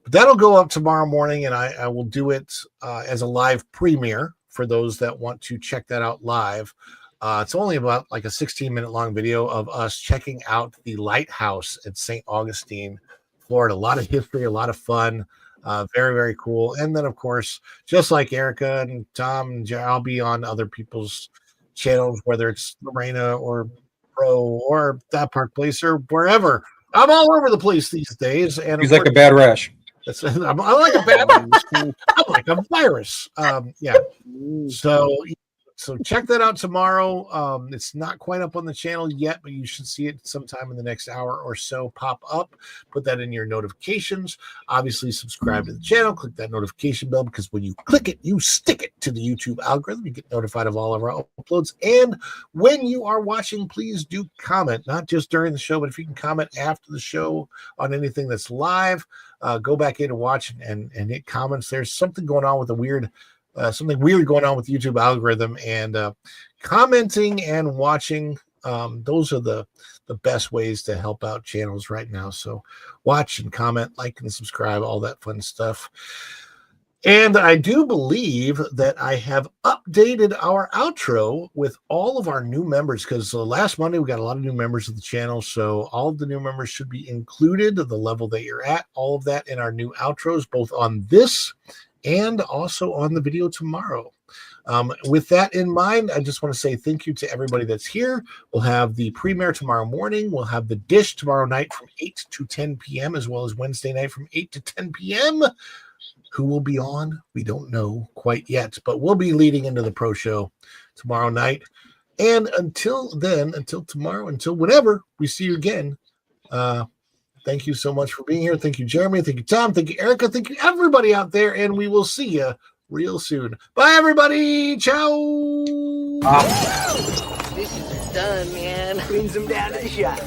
that'll go up tomorrow morning, and I will do it as a live premiere for those that want to check that out live. It's only about like a 16-minute long video of us checking out the lighthouse at St. Augustine, Florida. A lot of history, a lot of fun, very, very cool. And then, of course, just like Erica and Tom and Jay, I'll be on other people's channels, whether it's Lorena or Pro or That Park Place or wherever. I'm all over the place these days. And he's like a bad rash. I'm like a bad rash. I'm like a virus. Yeah. So check that out tomorrow. It's not quite up on the channel yet, but you should see it sometime in the next hour or so pop up. Put that in your notifications. Obviously, subscribe to the channel. Click that notification bell, because when you click it, you stick it to the YouTube algorithm. You get notified of all of our uploads. And when you are watching, please do comment, not just during the show, but if you can comment after the show on anything that's live, go back in and watch and hit comments. There's something going on with something weird going on with the YouTube algorithm, and commenting and watching. Those are the best ways to help out channels right now. So watch and comment, like and subscribe, all that fun stuff. And I do believe that I have updated our outro with all of our new members, because last Monday we got a lot of new members of the channel. So all of the new members should be included, the level that you're at, all of that in our new outros, both on this and also on the video tomorrow. With that in mind, I just want to say thank you to everybody that's here. We'll have the premiere tomorrow morning. We'll have the dish tomorrow night from 8 to 10 p.m., as well as Wednesday night from 8 to 10 p.m. Who will be on? We don't know quite yet, but we'll be leading into the pro show tomorrow night. And until then, until tomorrow, until whenever we see you again, thank you so much for being here. Thank you, Jeremy. Thank you, Tom. Thank you, Erica. Thank you, everybody out there. And we will see you real soon. Bye, everybody. Ciao. Dishes are done, man. Cleans them down to the shop.